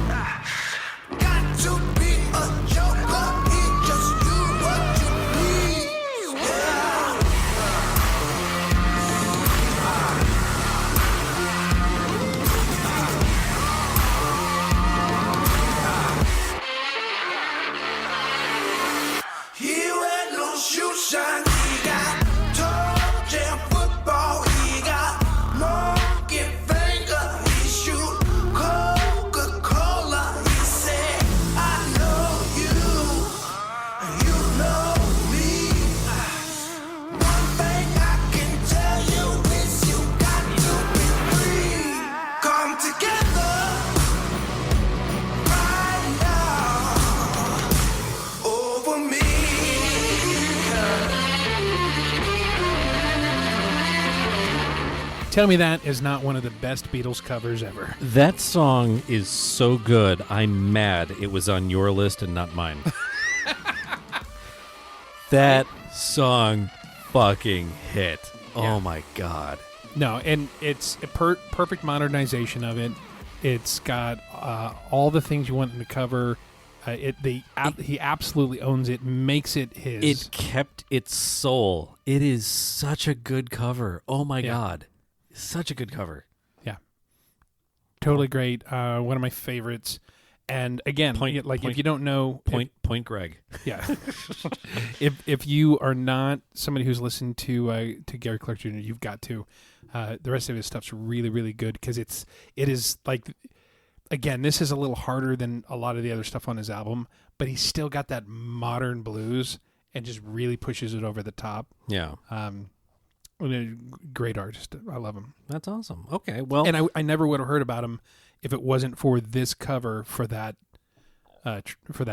Got to be a joker, he just do what you please. Yeah. He wear no shoe shine. He got toe jam football. He got monkey finger. He shoot Coca-Cola. He said, I know you, and you know me. One thing I can tell you is you got to be free. Come together right now over me. Tell me that is not one of the best Beatles covers ever. That song is so good. I'm mad it was on your list and not mine. That song fucking hit. Yeah. Oh my God. No, and it's a perfect modernization of it. It's got all the things you want in the cover. He absolutely owns it, makes it his. It kept its soul. It is such a good cover. Oh my God. Such a good cover. Yeah, totally great. One of my favorites. And again, if you don't know, Point Greg. yeah, if you are not somebody who's listened to Gary Clark Jr., you've got to. The rest of his stuff's really, really good because it is like, again, this is a little harder than a lot of the other stuff on his album, but he's still got that modern blues and just really pushes it over the top. Yeah. Great artist. I love him. That's awesome. Okay. Well, And I never would have heard about him if it wasn't for this cover for that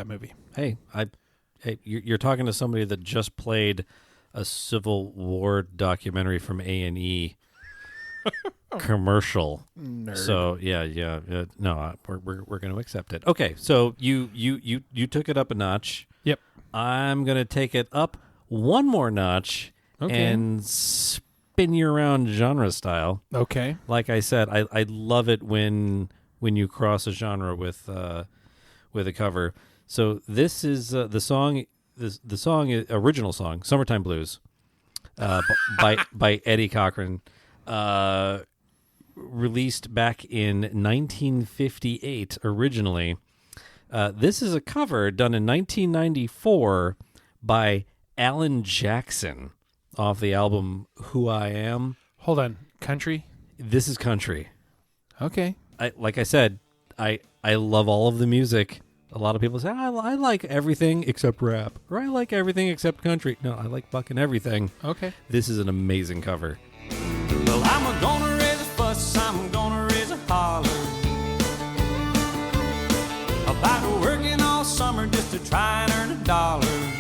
movie. hey, you're talking to somebody that just played a Civil War documentary from A&E commercial. Nerd. So no, we're going to accept it. Okay, so you took it up a notch. Yep. I'm going to take it up one more notch and spin you around genre style. Okay. Like I said, I love it when you cross a genre with a cover. So this is the song. The song is original song, "Summertime Blues," by Eddie Cochran, released back in 1958 originally. This is a cover done in 1994 by Alan Jackson off the album Who I Am. Hold on. Country? This is country. Okay. Like I said, I love all of the music. A lot of people say, I like everything except rap. Or I like everything except country. No, I like fucking everything. Okay. This is an amazing cover. Well, I'm gonna raise a fuss, I'm gonna raise a holler about working all summer just to try and earn $1.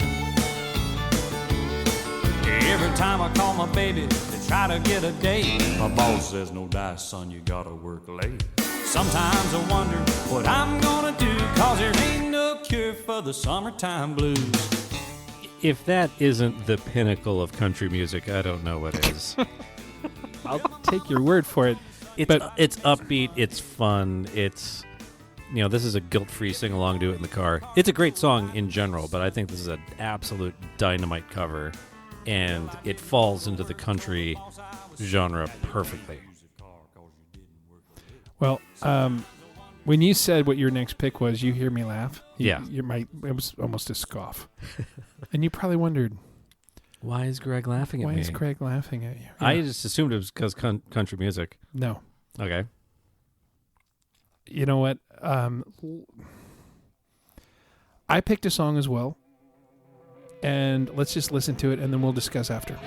Every time I call my baby to try to get a date, my boss says, no dice, son, you gotta work late. Sometimes I wonder what I'm gonna do, cause there ain't no cure for the summertime blues. If that isn't the pinnacle of country music, I don't know what is. I'll take your word for it. It's upbeat, it's fun, it's, this is a guilt-free sing-along, do it in the car. It's a great song in general, but I think this is an absolute dynamite cover, and it falls into the country genre perfectly. Well, when you said what your next pick was, you hear me laugh. Yeah. It was almost a scoff. And you probably wondered, why is Greg laughing at me? why is Craig laughing at you? I just assumed it was because country music. No. Okay. You know what? I picked a song as well. And let's just listen to it, and then we'll discuss after.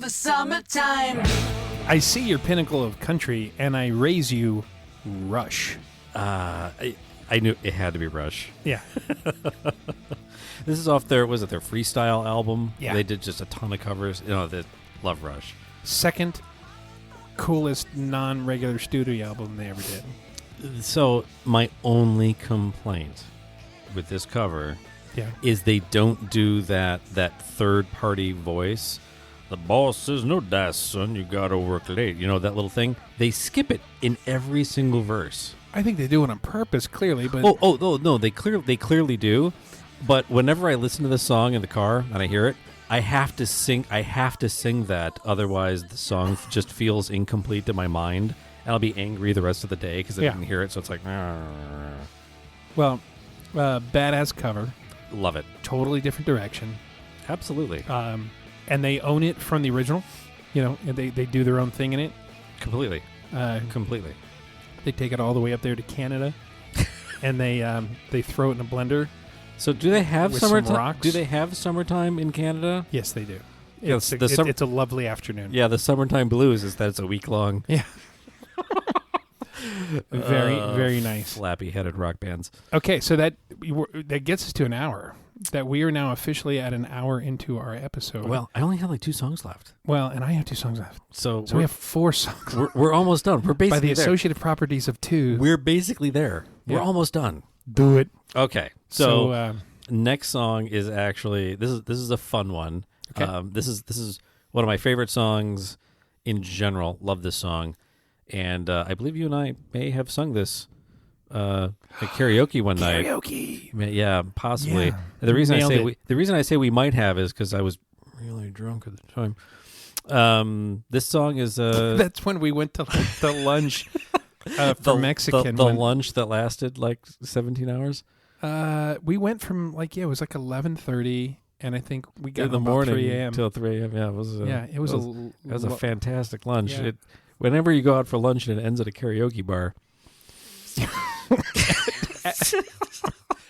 Summertime. I see your pinnacle of country, and I raise you Rush. I knew it had to be Rush. Yeah. This is off their freestyle album. Yeah. They did just a ton of covers. They love Rush. Second coolest non-regular studio album they ever did. So my only complaint with this cover is they don't do that third-party voice. The boss says, no dice, son, you gotta work late. That little thing? They skip it in every single verse. I think they do it on purpose, clearly, but... No, they clearly do. But whenever I listen to the song in the car and I hear it, I have to sing that, otherwise the song just feels incomplete in my mind, and I'll be angry the rest of the day because I didn't hear it, so it's like... Well, badass cover. Love it. Totally different direction. Absolutely. And they own it from the original. They do their own thing in it. Completely. Completely. They take it all the way up there to Canada, and they throw it in a blender. So do they have with some summertime? rocks. Do they have summertime in Canada? Yes, they do. Yes, It's a lovely afternoon. Yeah, the summertime blues is that it's a week long. Yeah. Very, very nice. Flappy-headed rock bands. Okay, so that gets us to an hour. That we are now officially at an hour into our episode. Well, I only have like 2 songs left. Well, and I have 2 songs left. So we have 4 songs. We're almost done. We're basically by the there. associative properties of 2. We're basically there. Yeah. We're almost done. Do it. Okay. So next song is actually this is a fun one. Okay. This is one of my favorite songs in general. Love this song, and I believe you and I may have sung this at karaoke one night. Karaoke. Yeah, possibly. Yeah. The reason Nailed I say we might have is because I was really drunk at the time. This song is that's when we went to the lunch for Mexican. The lunch that lasted like 17 hours. We went from it was like 11:30, and I think we got in the about morning 3 a.m. till 3 a.m. Yeah, it was a fantastic lunch. Yeah. Whenever you go out for lunch and it ends at a karaoke bar.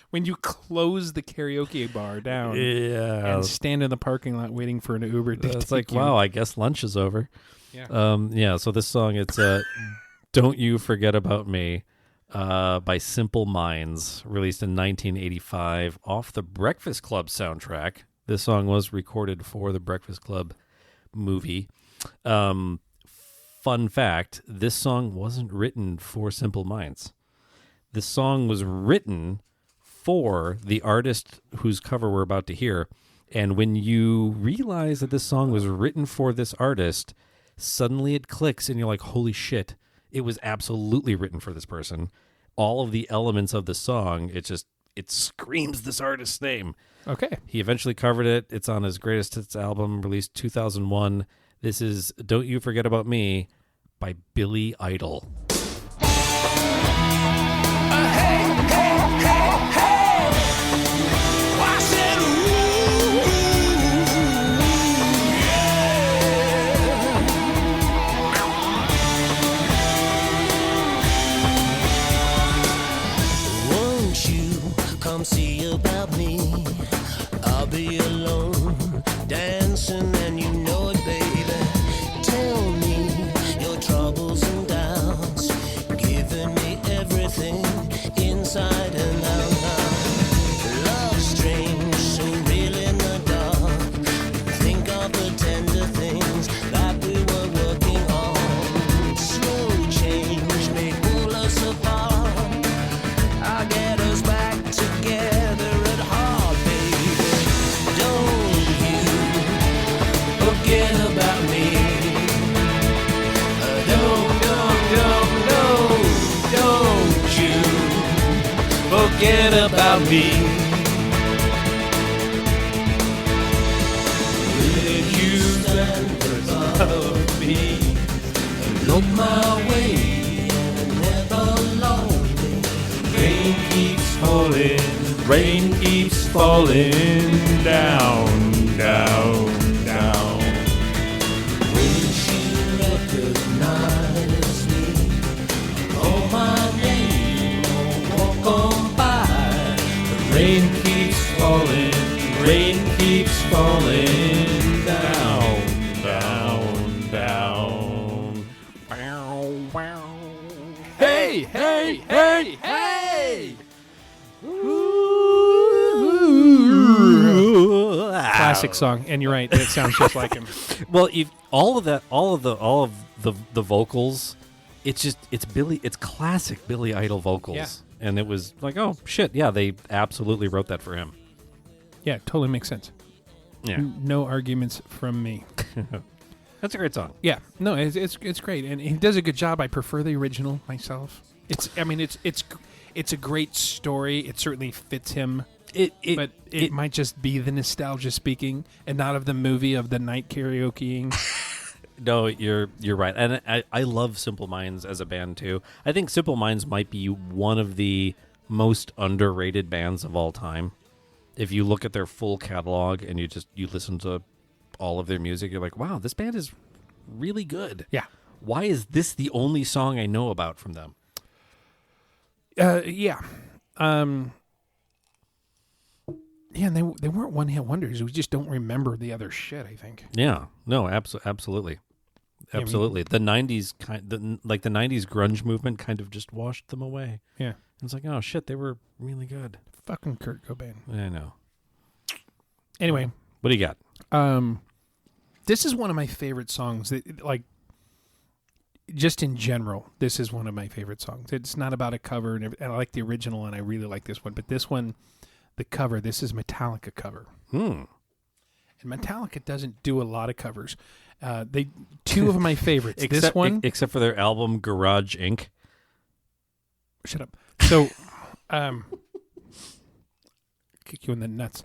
when you close the karaoke bar down Yeah. and stand in the parking lot waiting for an Uber to It's take like, you. wow, I guess lunch is over. Yeah. So this song, it's Don't You Forget About Me by Simple Minds, released in 1985 off the Breakfast Club soundtrack. This song was recorded for the Breakfast Club movie. Fun fact, this song wasn't written for Simple Minds. This song was written for the artist whose cover we're about to hear. And when you realize that this song was written for this artist, suddenly it clicks and you're like, holy shit, it was absolutely written for this person. All of the elements of the song, it screams this artist's name. Okay. He eventually covered it. It's on his greatest hits album, released 2001. This is Don't You Forget About Me by Billy Idol. Won't you come see about me? I'll be alone, dancing, and you know it, baby. Tell me your troubles and doubts, giving me everything inside and out now. Love strange, so real in the dark. Think of the tender things that we were working on. Slow change may pull us apart. I'll get us back together at heart, baby. Don't you forget about me. Don't you forget about me. Will you stand above me and look my way and never lonely? Rain keeps falling down, down, down. Will she recognize me? Call my name or walk on by. The rain keeps falling down, down, down. Hey, hey, hey, hey! Classic song, and you're right. It sounds just like him. Well, all of the vocals, it's classic Billy Idol vocals. Yeah. And it was like, oh shit, yeah, they absolutely wrote that for him. Yeah, totally makes sense. Yeah. No arguments from me. That's a great song. Yeah, no, it's great, and he does a good job. I prefer the original myself. It's a great story. It certainly fits him. But it might just be the nostalgia speaking, and not of the movie of the night karaokeing. No, you're right, and I love Simple Minds as a band too. I think Simple Minds might be one of the most underrated bands of all time. If you look at their full catalog and you listen to all of their music, you're like, wow, this band is really good. Yeah. Why is this the only song I know about from them? Yeah. Yeah, and they weren't one-hit wonders. We just don't remember the other shit, I think. Yeah. No, absolutely. Yeah, Absolutely. The 90s the 90s grunge movement kind of just washed them away. Yeah. It's like, oh shit, they were really good. Fucking Kurt Cobain. I know. Anyway, What do you got? this is one of my favorite songs. That, like, just in general, this is one of my favorite songs. It's not about a cover, and I like the original, and I really like this one. But this one, the cover, this is Metallica cover. And Metallica doesn't do a lot of covers. Two of my favorites. This one, except for their album Garage Inc. Shut up. So, kick you in the nuts.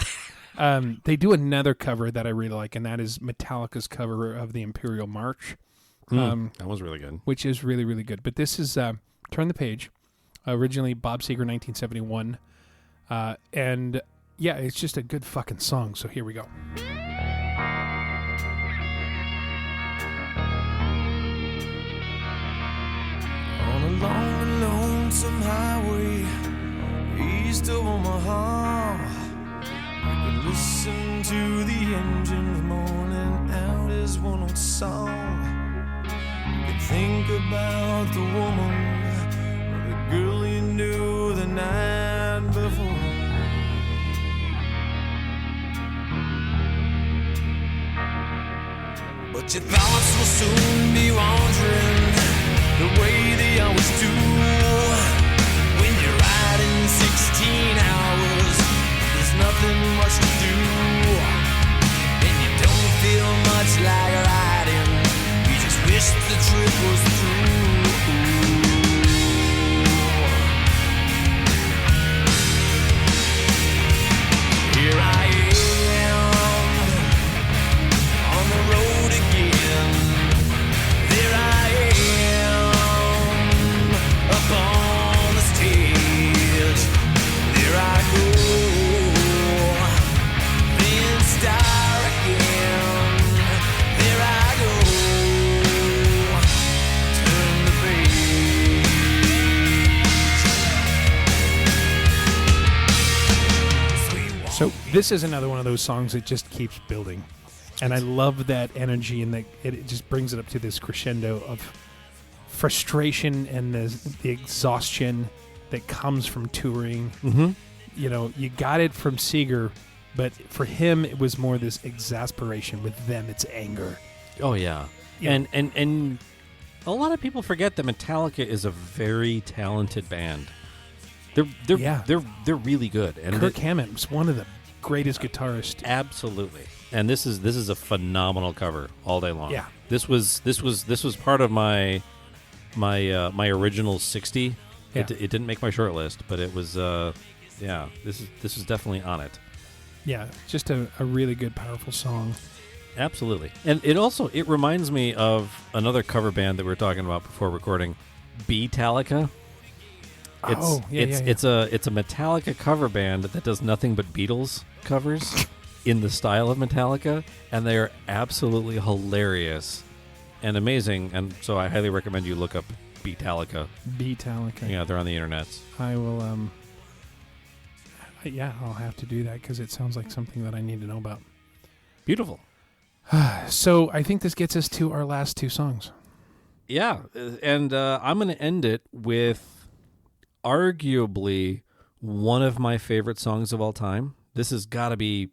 They do another cover that I really like, and that is Metallica's cover of the Imperial March. That was really good. Which is really, really good. But this is Turn the Page, originally Bob Seger, 1971. And yeah, it's just a good fucking song. So here we go. On a long and lonesome highway, east of Omaha. I could listen to the engines moaning out his one old song. I could think about the woman or the girl you knew the night before. But your thoughts will soon be wandering the way they always do. When you're riding 16 hours, there's nothing much to do. And you don't feel much like riding, you just wish the trip was through. Here I am on the road again. There I am upon the stage. There I go, then star again. There I go, turn the page. So this is another one of those songs that just keeps building. And I love that energy, and that it just brings it up to this crescendo of frustration and the exhaustion that comes from touring. Mm-hmm. You know, you got it from Seeger, but for him, it was more this exasperation. With them, it's anger. Oh yeah, Yeah. and a lot of people forget that Metallica is a very talented band. They're really good. And Kirk Hammett was one of the greatest guitarists. absolutely. And this is a phenomenal cover all day long. Yeah. This was part of my original 60. Yeah. It didn't make my short list, but it was this is definitely on it. Yeah, just a really good, powerful song. Absolutely. And it reminds me of another cover band that we were talking about before recording, Beatallica. It's a Metallica cover band that does nothing but Beatles covers in the style of Metallica, and they are absolutely hilarious and amazing. And so I highly recommend you look up Beatallica. Beatallica. Yeah, they're on the internet. I will. I'll have to do that because it sounds like something that I need to know about. Beautiful. So I think this gets us to our last two songs. Yeah, and I'm going to end it with arguably one of my favorite songs of all time. This has got to be,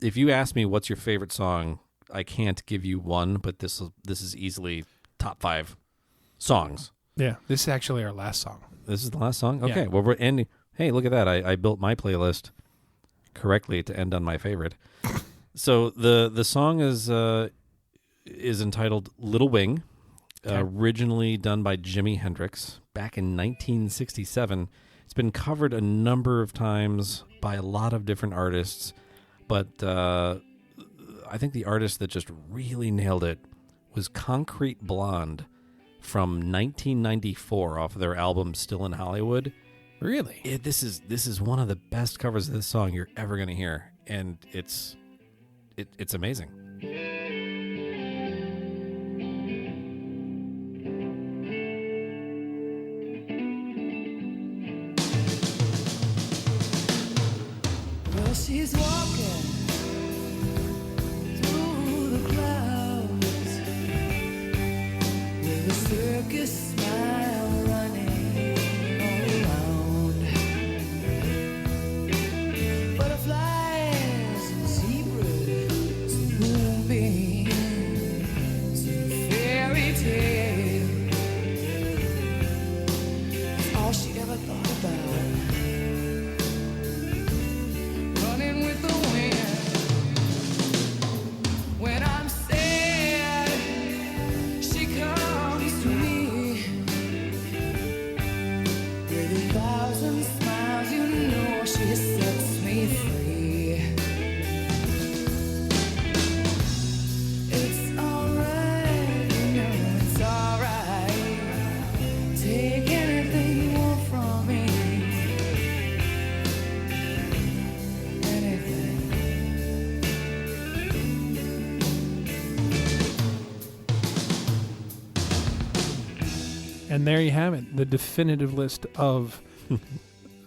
if you ask me what's your favorite song, I can't give you one, but this is easily top 5 songs. Yeah, this is actually our last song. This is the last song? Okay, Yeah. well, we're ending. Hey, look at that. I built my playlist correctly to end on my favorite. So the song is entitled Little Wing, originally done by Jimi Hendrix back in 1967. It's been covered a number of times by a lot of different artists, but I think the artist that just really nailed it was Concrete Blonde from 1994 off of their album Still in Hollywood. Really? This is one of the best covers of this song you're ever going to hear, and it's amazing. Well, she's walking through the clouds with a circus smile running all around. Butterflies and zebras, moonbeams, fairy tales. It's all she ever thought about. Running with the wind. When I'm sad, she comes to me. With 1,000 smiles, you know she sets me free. It's alright, you know it's alright. Take anything you want from me. Anything. And there you have it, the definitive list of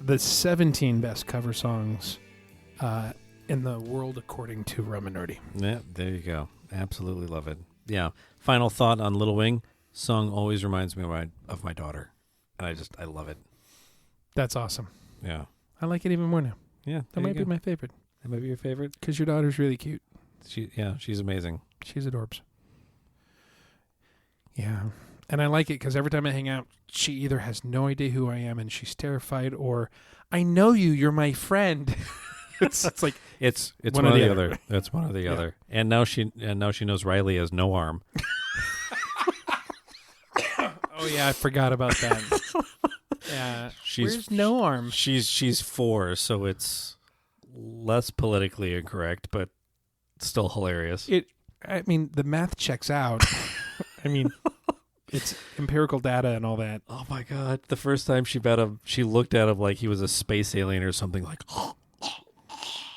the 17 best cover songs in the world according to Rum and Nerdy. Yeah, there you go. Absolutely love it. Yeah. Final thought on Little Wing. Song always reminds me of my daughter. And I love it. That's awesome. Yeah. I like it even more now. Yeah. That might be my favorite. That might be your favorite? Because your daughter's really cute. She's amazing. She's adorbs. Yeah. And I like it because every time I hang out, she either has no idea who I am and she's terrified, or I know you, you're my friend. it's like it's one or the other. It's one or the other. And now she knows Riley has no arm. Oh yeah, I forgot about that. Yeah. Where's no arm? She's 4, so it's less politically incorrect, but still hilarious. I mean, the math checks out. I mean, it's empirical data and all that. Oh my God! The first time she met him, she looked at him like he was a space alien or something. Like,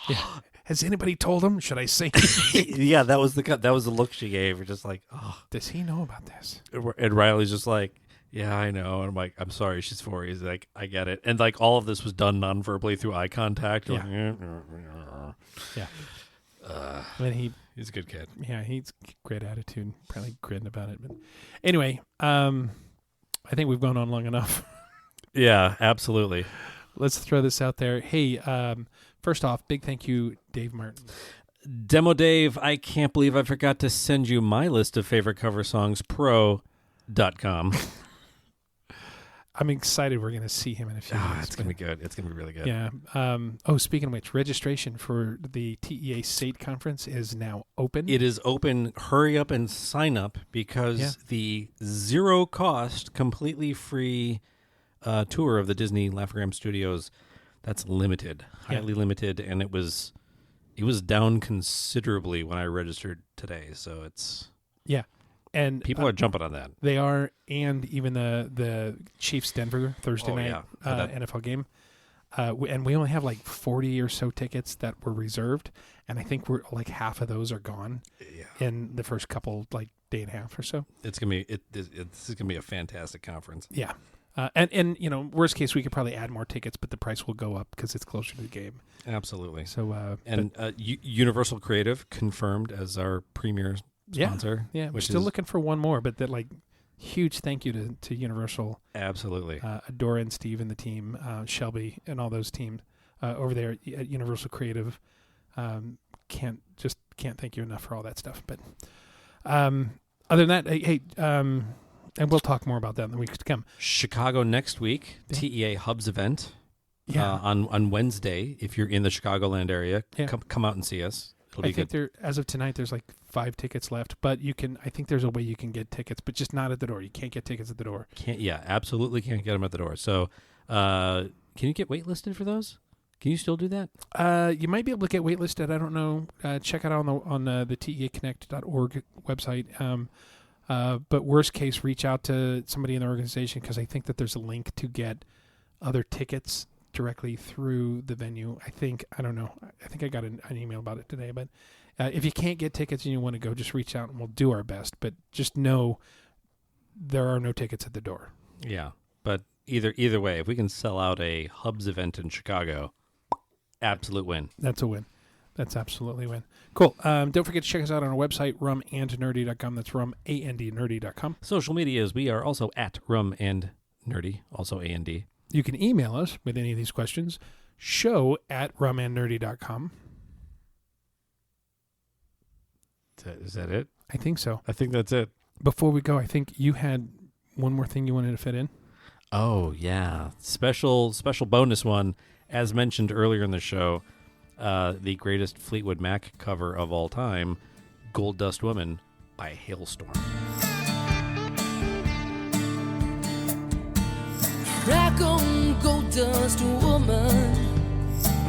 yeah. Has anybody told him? Should I say? Yeah, that was the look she gave. Just like, oh, does he know about this? And Riley's just like, yeah, I know. And I'm like, I'm sorry, she's 4. He's like, I get it. And like all of this was done non-verbally through eye contact. Yeah. Like, yeah. And he's a good kid. Yeah, he's great attitude. Probably grinned about it. But anyway, I think we've gone on long enough. Yeah, absolutely. Let's throw this out there. Hey, first off, big thank you, Dave Martin. Demo Dave, I can't believe I forgot to send you my list of favorite cover songs, pro.com. I'm excited we're going to see him in a few minutes. It's going to be good. It's going to be really good. Yeah. Speaking of which, registration for the TEA SATE conference is now open. It is open. Hurry up and sign up because the zero cost, completely free tour of the Disney Laugh-O-Gram Studios, that's limited, highly limited, and it was down considerably when I registered today. So it's and people are jumping on that. They are, and even the Chiefs Denver Thursday night NFL game, and we only have like 40 or so tickets that were reserved, and I think we're like half of those are gone in the first couple like day and a half or so. It's gonna be this is gonna be a fantastic conference. Yeah. And you know, worst case, we could probably add more tickets, but the price will go up because it's closer to the game. Absolutely. So, Universal Creative confirmed as our premier sponsor. Yeah, we're still looking for one more, but that huge thank you to Universal. Absolutely. Dora and Steve and the team, Shelby and all those teams over there at Universal Creative. Can't thank you enough for all that stuff. But other than that, hey. And we'll talk more about that in the weeks to come. Chicago next week, TEA Hubs event. On Wednesday, if you're in the Chicagoland area, come out and see us. It'll be good. As of tonight, there's like 5 tickets left, but I think there's a way you can get tickets, but just not at the door. You can't get tickets at the door. Absolutely can't get them at the door. So, can you get waitlisted for those? Can you still do that? You might be able to get waitlisted. I don't know. Check it out on the teaconnect.org website. But worst case, reach out to somebody in the organization because I think that there's a link to get other tickets directly through the venue. I don't know. I think I got an email about it today. But if you can't get tickets and you want to go, just reach out and we'll do our best. But just know there are no tickets at the door. Yeah, but either way, if we can sell out a Hubs event in Chicago, absolute win. That's a win. That's absolutely a win. Cool. Don't forget to check us out on our website, rumandnerdy.com. That's rumandnerdy.com. Social medias, we are also at rumandnerdy, also A-N-D. You can email us with any of these questions, show@rumandnerdy.com. Is that it? I think so. I think that's it. Before we go, I think you had one more thing you wanted to fit in. Oh, yeah. Special bonus one. As mentioned earlier in the show, the greatest Fleetwood Mac cover of all time, Gold Dust Woman by Hailstorm. Rock on, gold dust woman,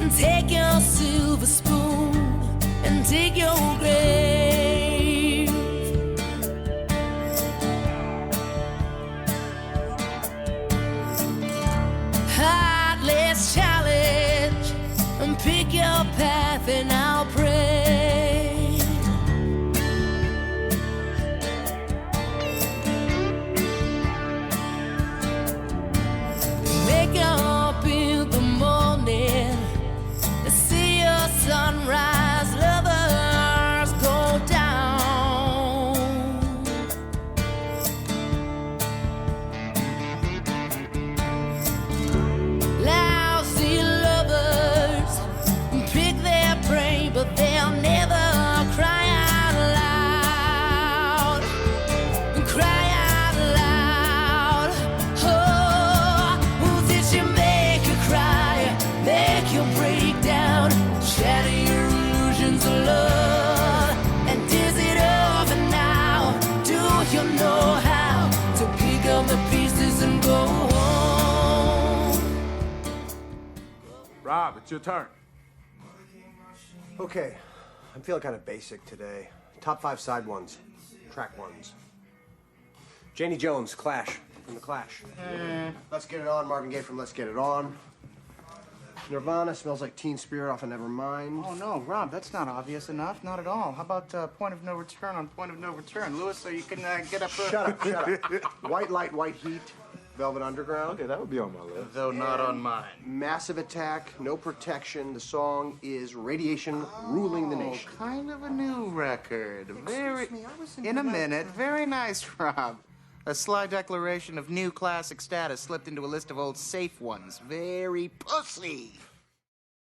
and take your silver spoon and dig your grave. Heartless challenge and pick your path and I'll pray. Wake up in the Rob, it's your turn. Okay, I'm feeling kind of basic today. Top 5 side ones, track ones. Janie Jones, Clash, from The Clash. Let's Get It On, Marvin Gaye from Let's Get It On. Nirvana, Smells Like Teen Spirit off of Nevermind. Oh, no, Rob, that's not obvious enough. Not at all. How about Point of No Return on Point of No Return? Louis, so you can get up... Shut up. White Light, White Heat, Velvet Underground. Okay, that would be on my list. Though not on mine. Massive Attack, No Protection. The song is Radiation Ruling the Nation. Kind of a new record. Excuse me, I was In a minute. Very nice, Rob. A sly declaration of new classic status slipped into a list of old safe ones. Very pussy.